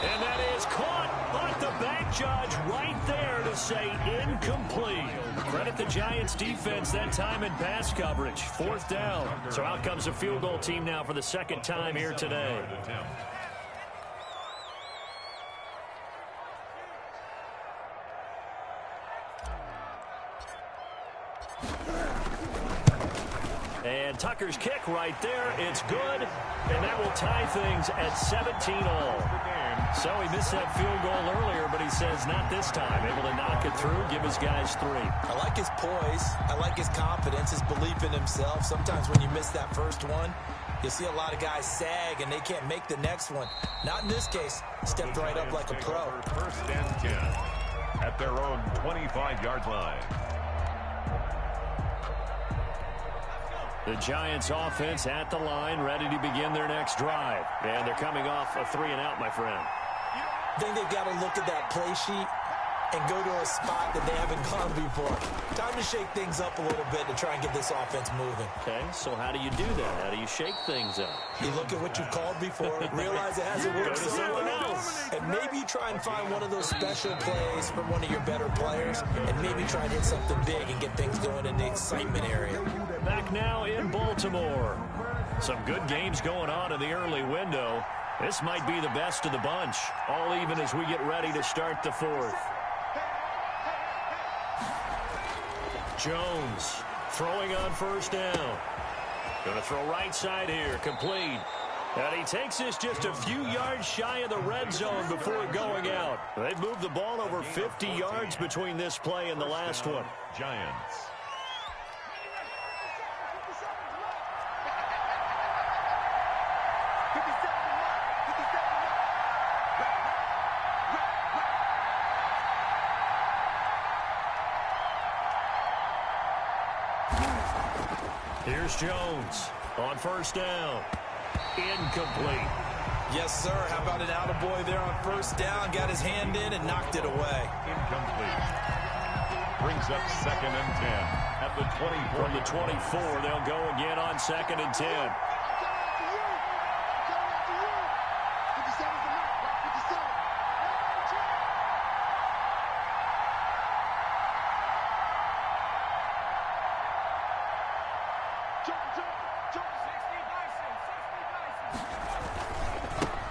And that is caught, but the back judge right there to say incomplete. Credit the Giants defense that time in pass coverage. 4th down. So out comes a field goal team now for the 2nd time here today. And Tucker's kick right there. It's good, and that will tie things at 17-all. So he missed that field goal earlier, but he says not this time. Able to knock it through, give his guys 3. I like his poise. I like his confidence, his belief in himself. Sometimes when you miss that first one, you'll see a lot of guys sag, and they can't make the next one. Not in this case. Stepped right up like a pro. 1st and 10 at their own 25-yard line. The Giants offense at the line, ready to begin their next drive. And they're coming off a 3-and-out, my friend. I think they've got to look at that play sheet and go to a spot that they haven't gone before. Time to shake things up a little bit to try and get this offense moving. Okay, so how do you do that? How do you shake things up? You look at what you've called before, realize it hasn't worked somewhere else, and maybe you try and find one of those special plays from one of your better players, and maybe try and hit something big and get things going in the excitement area. Back now in Baltimore. Some good games going on in the early window. This might be the best of the bunch, all even as we get ready to start the 4th. Jones throwing on 1st down. Going to throw right side here, complete. And he takes this just a few yards shy of the red zone before going out. They've moved the ball over 50 yards between this play and the last one. Giants. Here's Jones on 1st down. Incomplete. Yes, sir. How about an attaboy there on 1st down? Got his hand in and knocked it away. Incomplete. Brings up 2nd and 10 at the 24. From the 24, they'll go again on 2nd and 10.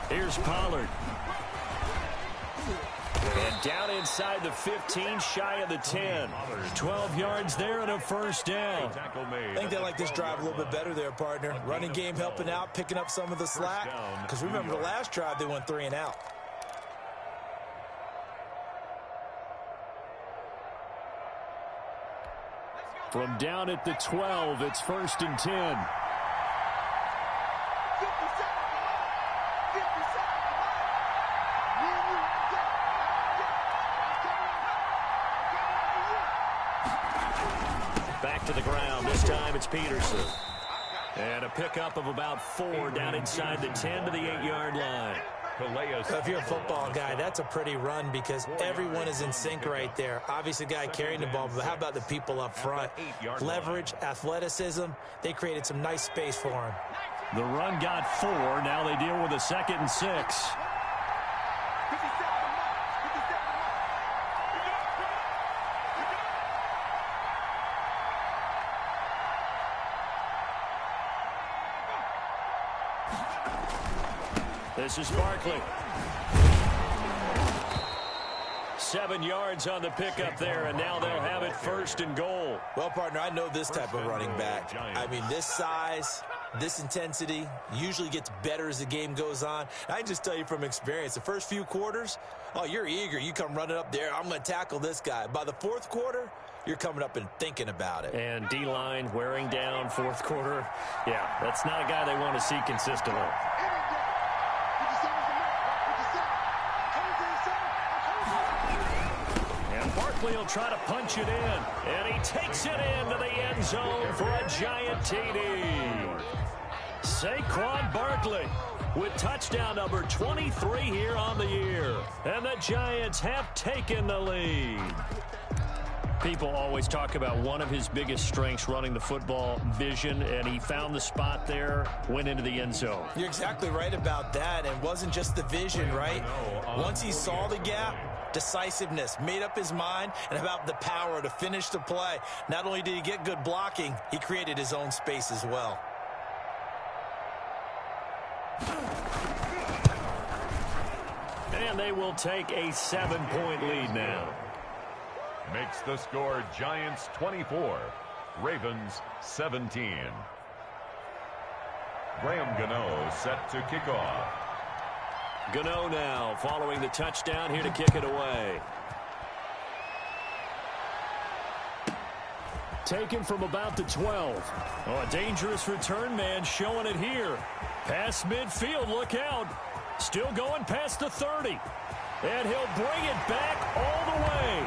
Here's Pollard. And down inside the 15, shy of the 10. 12 yards there and a 1st down. I think they like this drive a little bit better there, partner. Running game helping out, picking up some of the slack. Because remember the last drive, they went 3-and-out. From down at the 12, it's 1st and 10. Back to the ground. This time it's Peterson. And a pickup of about 4 down inside the 10 to the 8-yard line. So if you're a football guy, that's a pretty run because everyone is in sync right there. Obviously, the guy carrying the ball, but how about the people up front? Leverage, athleticism. They created some nice space for him. The run got 4. Now they deal with a 2nd and 6. This is Barkley. 7 yards on the pickup there, and now they'll have it 1st and goal. Well, partner, I know this type of running back. I mean, this size, this intensity usually gets better as the game goes on. I can just tell you from experience, the first few quarters, oh, you're eager. You come running up there, I'm going to tackle this guy. By the 4th quarter, you're coming up and thinking about it. And D-line wearing down 4th quarter. Yeah, that's not a guy they want to see consistently. And Barkley will try to punch it in. And he takes it into the end zone for a giant TD. Saquon Barkley with touchdown number 23 here on the year. And the Giants have taken the lead. People always talk about one of his biggest strengths running the football, vision, and he found the spot there, went into the end zone. You're exactly right about that, and it wasn't just the vision, right? Once he saw the gap, decisiveness, made up his mind, and about the power to finish the play. Not only did he get good blocking, he created his own space as well. And they will take a 7-point lead now. Makes the score Giants 24, Ravens 17. Graham Gano set to kick off. Gano now following the touchdown here to kick it away. Taken from about the 12. Oh, a dangerous return man showing it here. Past midfield, look out. Still going past the 30. And he'll bring it back all the way.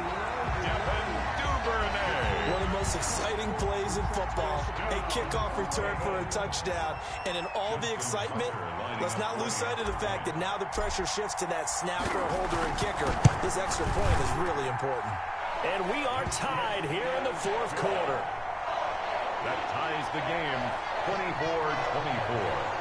One of the most exciting plays in football, a kickoff return for a touchdown. And in all the excitement, let's not lose sight of the fact that now the pressure shifts to that snapper, holder, and kicker. This extra point is really important. And we are tied here in the 4th quarter. That ties the game 24-24.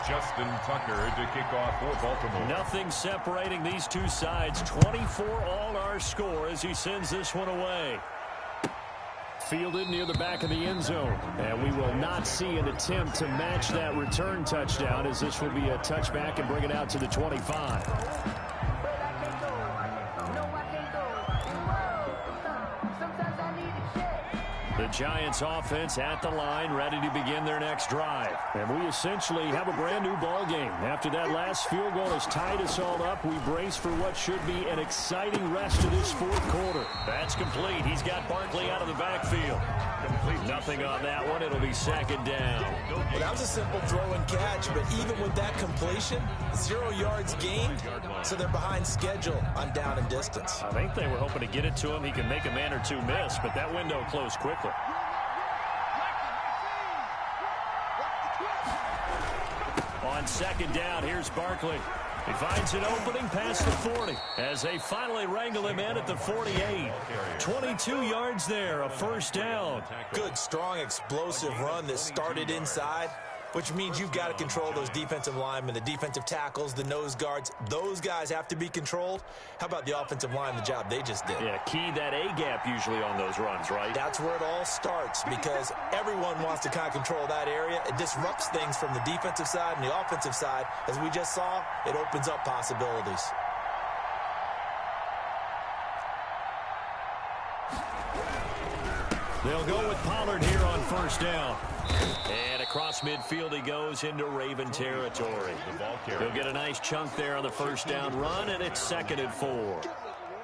Justin Tucker to kick off for Baltimore. Nothing separating these two sides. 24 all our score as he sends this one away. Fielded near the back of the end zone. And we will not see an attempt to match that return touchdown, as this will be a touchback and bring it out to the 25. The Giants offense at the line, ready to begin their next drive. And we essentially have a brand new ball game. After that last field goal has tied us all up, we brace for what should be an exciting rest of this 4th quarter. That's complete. He's got Barkley out of the backfield. Nothing on that one. It'll be 2nd down. Well, that was a simple throw and catch, but even with that completion, 0 yards gained, so they're behind schedule on down and distance. I think they were hoping to get it to him. He can make a man or two miss, but that window closed quickly. On 2nd down, here's Barkley. He finds an opening past the 40 as they finally wrangle him in at the 48. 22 yards there, a 1st down. Good, strong, explosive run that started inside, which means you've got to control those defensive linemen, the defensive tackles, the nose guards. Those guys have to be controlled. How about the offensive line, the job they just did? Yeah, key that A-gap usually on those runs, right? That's where it all starts, because everyone wants to kind of control that area. It disrupts things from the defensive side and the offensive side. As we just saw, it opens up possibilities. They'll go with Pollard here on 1st down. And across midfield he goes into Raven territory. He'll get a nice chunk there on the 1st down run, and it's 2nd and 4.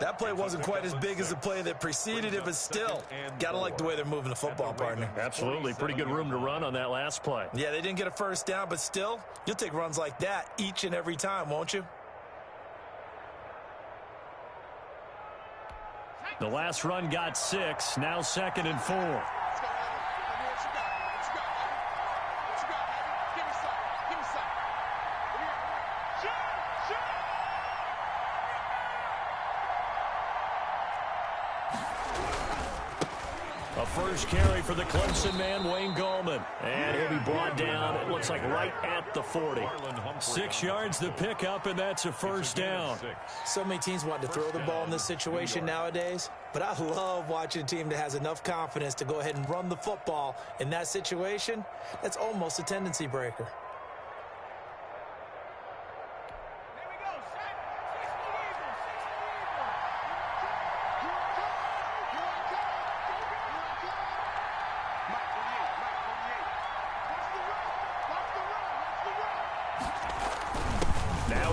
That play wasn't quite as big as the play that preceded it, but still, got to like the way they're moving the football, partner. Absolutely. Pretty good room to run on that last play. Yeah, they didn't get a 1st down, but still, you'll take runs like that each and every time, won't you? The last run got 6, now 2nd and 4. A first carry for the Clemson man, Wayne Gallman. And he'll be brought down, it looks like right at the 40. 6 yards the pickup, and that's a 1st down. So many teams want to throw the ball in this situation nowadays, but I love watching a team that has enough confidence to go ahead and run the football. In that situation, that's almost a tendency breaker.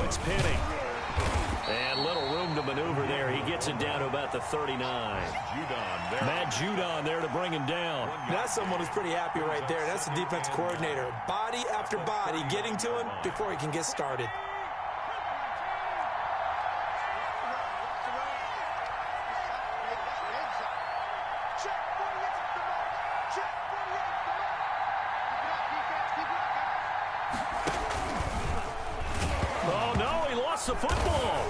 it's Penny. And little room to maneuver there. He gets it down to about the 39. Matt Judon there to bring him down. That's someone who's pretty happy right there. That's the defense coordinator. Body after body getting to him before he can get started. Oh, no, he lost the football.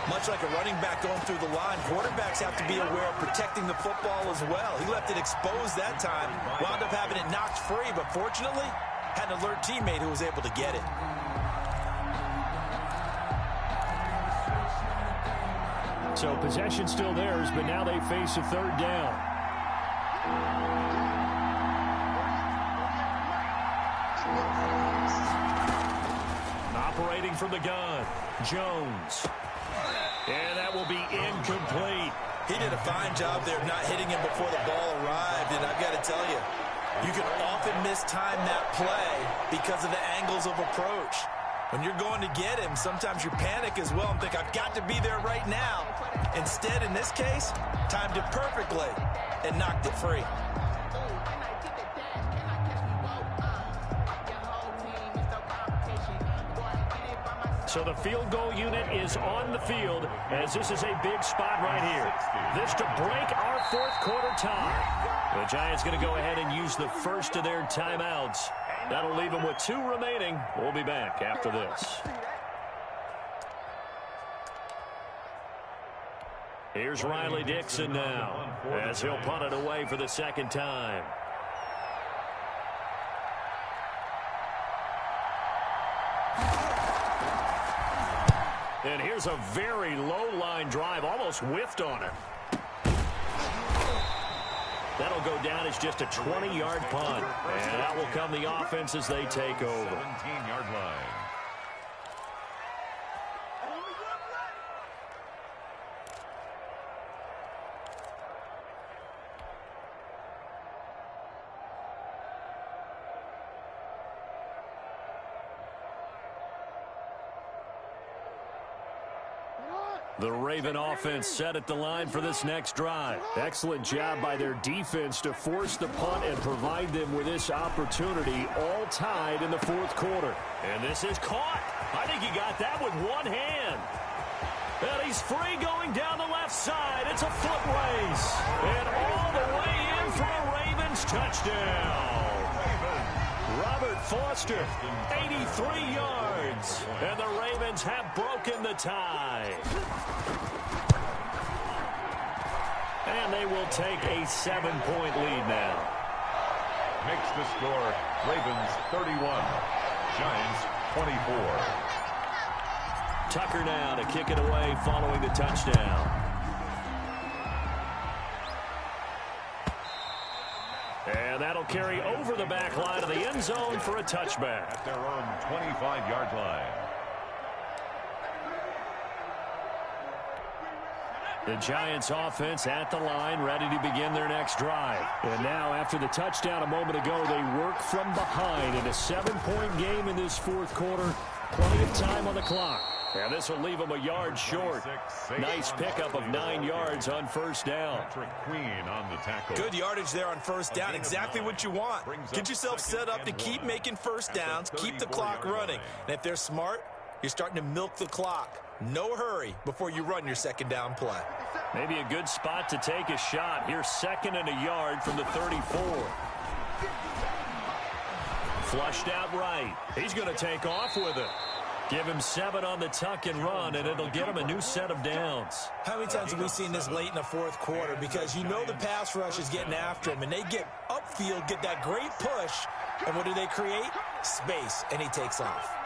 Much like a running back going through the line, quarterbacks have to be aware of protecting the football as well. He left it exposed that time, wound up having it knocked free, but fortunately, had an alert teammate who was able to get it. So possession still theirs, but now they face a third down. Operating from the gun, Jones. And that will be incomplete. He did a fine job there of not hitting him before the ball arrived, and I've got to tell you, you can often mistime that play because of the angles of approach. When you're going to get him, sometimes you panic as well and think, I've got to be there right now. Instead, in this case, timed it perfectly and knocked it free. So the field goal unit is on the field as this is a big spot right here. This to break our fourth quarter tie. The Giants going to go ahead and use the first of their timeouts. That'll leave them with 2 remaining. We'll be back after this. Here's Riley Dixon now as he'll punt it away for the second time. And here's a very low-line drive, almost whiffed on it. That'll go down as just a 20-yard punt. And that will come the offense as they take over. 17-yard line. The Raven offense set at the line for this next drive. Excellent job by their defense to force the punt and provide them with this opportunity, all tied in the fourth quarter. And this is caught. I think he got that with one hand. And he's free going down the left side. It's a foot race. And all the way in for a Ravens touchdown. Robert Foster, 83 yards. And the Ravens have broken the tie. And they will take a 7-point lead now. Makes the score Ravens 31, Giants 24. Tucker now to kick it away following the touchdown. And that'll carry over the back line of the end zone for a touchback. At their own 25-yard line. The Giants offense at the line, ready to begin their next drive. And now, after the touchdown a moment ago, they work from behind in a 7-point game in this fourth quarter. Plenty of time on the clock. And this will leave them a yard short. Nice pickup of 9 yards on first down. Queen on the tackle. Good yardage there on first down. Exactly what you want. Get yourself set up to keep making first downs, keep the clock running. And if they're smart, you're starting to milk the clock. No hurry before you run your second down play. Maybe a good spot to take a shot. Here's 2nd and a yard from the 34. Flushed out right. He's going to take off with it. Give him 7 on the tuck and run, and it'll get him a new set of downs. How many times have we seen this late in the fourth quarter? Because you know the pass rush is getting after him, and they get upfield, get that great push, and what do they create? Space, and he takes off.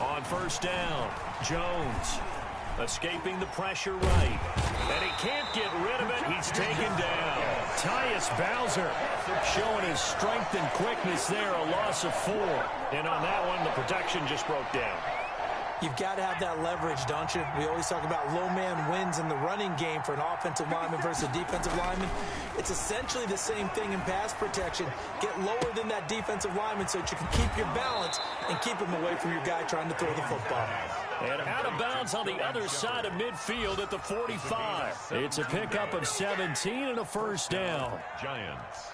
On first down, Jones escaping the pressure right. And he can't get rid of it. He's taken down. Tyus Bowser showing his strength and quickness there, a loss of 4. And on that one, the protection just broke down. You've got to have that leverage, don't you? We always talk about low man wins in the running game for an offensive lineman versus a defensive lineman. It's essentially the same thing in pass protection. Get lower than that defensive lineman so that you can keep your balance and keep him away from your guy trying to throw the football. And out of bounds on the other side of midfield at the 45. It's a pickup of 17 and a first down. Giants.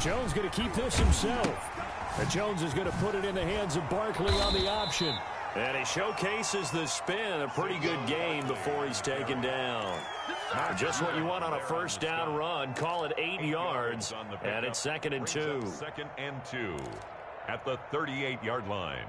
Jones going to keep this himself. Jones is going to put it in the hands of Barkley on the option. And he showcases the spin. A pretty good game before he's taken down. Just what you want on a first down run. Call it 8 yards. And it's 2nd and 2. 2nd and 2 at the 38-yard line.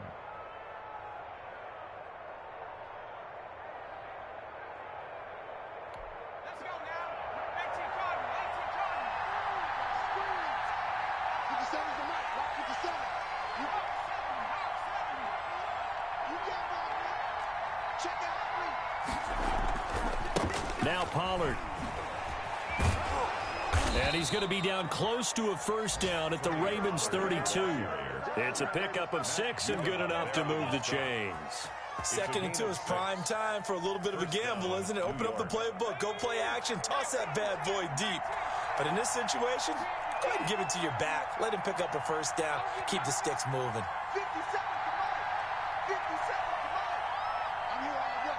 Now Pollard. And he's going to be down close to a first down at the Ravens 32. It's a pickup of 6 and good enough to move the chains. 2nd and 2 is prime time for a little bit of a gamble, isn't it? Open up the playbook, go play action, toss that bad boy deep. But in this situation, go ahead and give it to your back. Let him pick up a first down, keep the sticks moving. 50 seconds to mine. 50 seconds to mine. I'm here all day.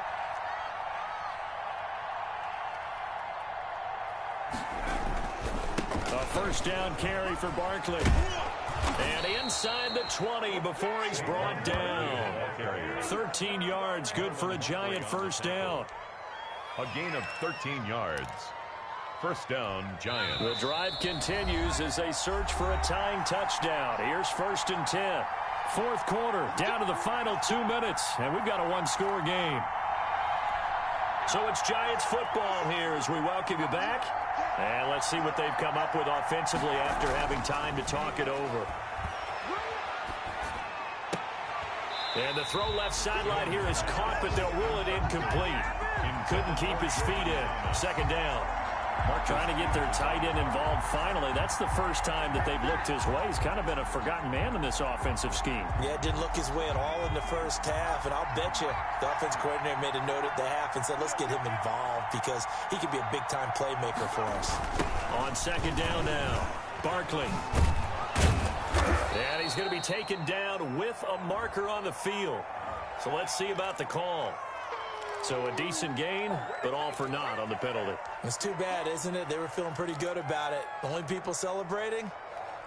A first down carry for Barkley. And inside the 20 before he's brought down. 13 yards, good for a Giant first down. A gain of 13 yards. First down, Giants. The drive continues as they search for a tying touchdown. Here's 1st and 10. Fourth quarter, down to the final 2 minutes, and we've got a one-score game. So it's Giants football here as we welcome you back. And let's see what they've come up with offensively after having time to talk it over. And the throw left sideline here is caught, but they'll rule it incomplete. Couldn't keep his feet in. 2nd down. Trying to get their tight end involved finally. That's the first time that they've looked his way. He's kind of been a forgotten man in this offensive scheme. Yeah, it didn't look his way at all in the first half, and I'll bet you the offense coordinator made a note at the half and said, let's get him involved because he could be a big-time playmaker for us. On 2nd down now, Barkley. And he's going to be taken down with a marker on the field. So let's see about the call. So a decent gain, but all for naught on the penalty. It's too bad, isn't it? They were feeling pretty good about it. The only people celebrating,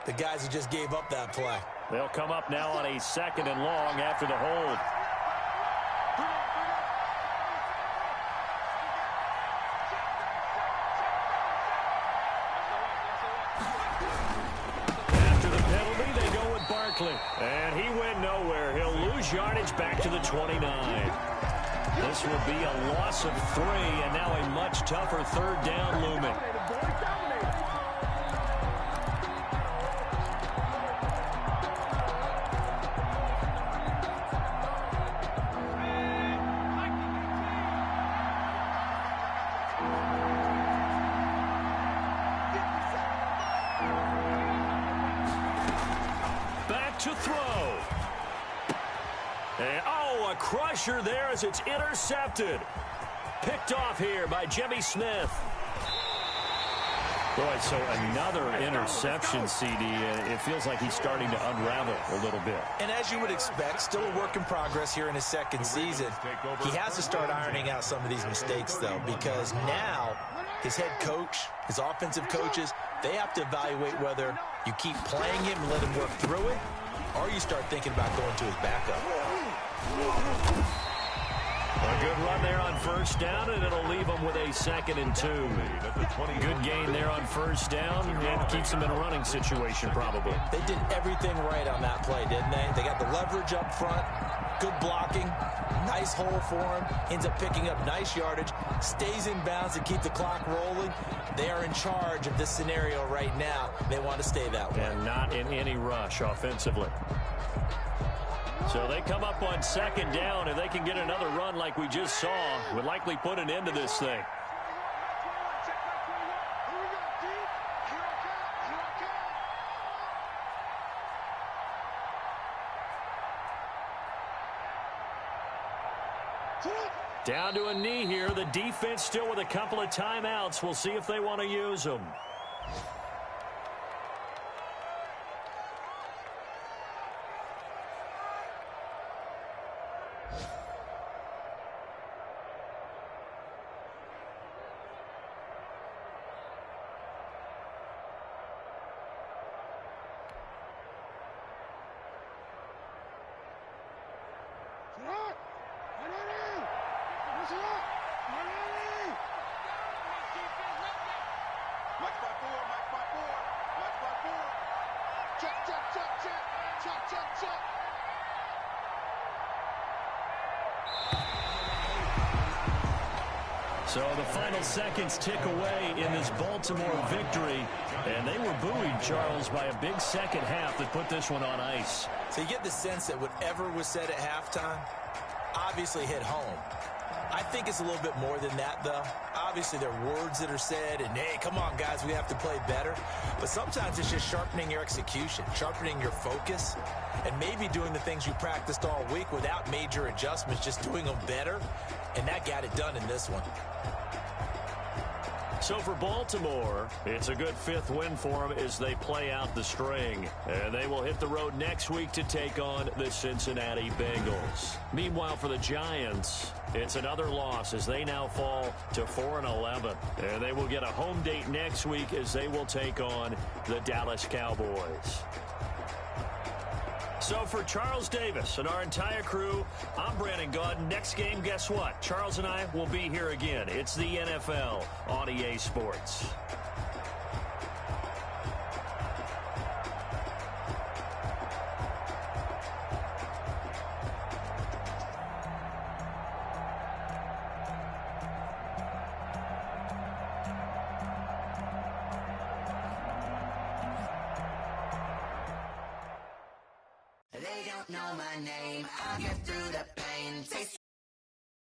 the guys who just gave up that play. They'll come up now on a 2nd and long after the hold. After the penalty, they go with Barkley. And he went nowhere. He'll lose yardage back to the 29. This will be a loss of 3, and now a much tougher 3rd down looming. Back to throw. And, a crusher there as it's intercepted. Picked off here by Jimmy Smith. Boy, so another interception, CD. It feels like he's starting to unravel a little bit. And as you would expect, still a work in progress here in his 2nd season. He has to start ironing out some of these mistakes, though, because now his head coach, his offensive coaches, they have to evaluate whether you keep playing him and let him work through it, or you start thinking about going to his backup. A good run there on first down, and it'll leave them with a 2nd and 2. Good gain there on first down, and keeps them in a running situation probably. They did everything right on that play, didn't they? They got the leverage up front, good blocking, nice hole for him, ends up picking up nice yardage, stays in bounds to keep the clock rolling. They are in charge of this scenario right now. They want to stay that way. And not in any rush offensively. So they come up on 2nd down. If they can get another run like we just saw, would likely put an end to this thing. Down to a knee here. The defense still with a couple of timeouts. We'll see if they want to use them. So the final seconds tick away in this Baltimore victory. And they were buoyed, Charles, by a big second half that put this one on ice. So you get the sense that whatever was said at halftime obviously hit home. I think it's a little bit more than that, though. Obviously, there are words that are said, and, hey, come on, guys, we have to play better. But sometimes it's just sharpening your execution, sharpening your focus, and maybe doing the things you practiced all week without major adjustments, just doing them better, and that got it done in this one. So for Baltimore, it's a good fifth win for them as they play out the string. And they will hit the road next week to take on the Cincinnati Bengals. Meanwhile, for the Giants, it's another loss as they now fall to 4-11. And they will get a home date next week as they will take on the Dallas Cowboys. So for Charles Davis and our entire crew, I'm Brandon Gaudin. Next game, guess what? Charles and I will be here again. It's the NFL on EA Sports. They don't know my name. I'll get through the pain.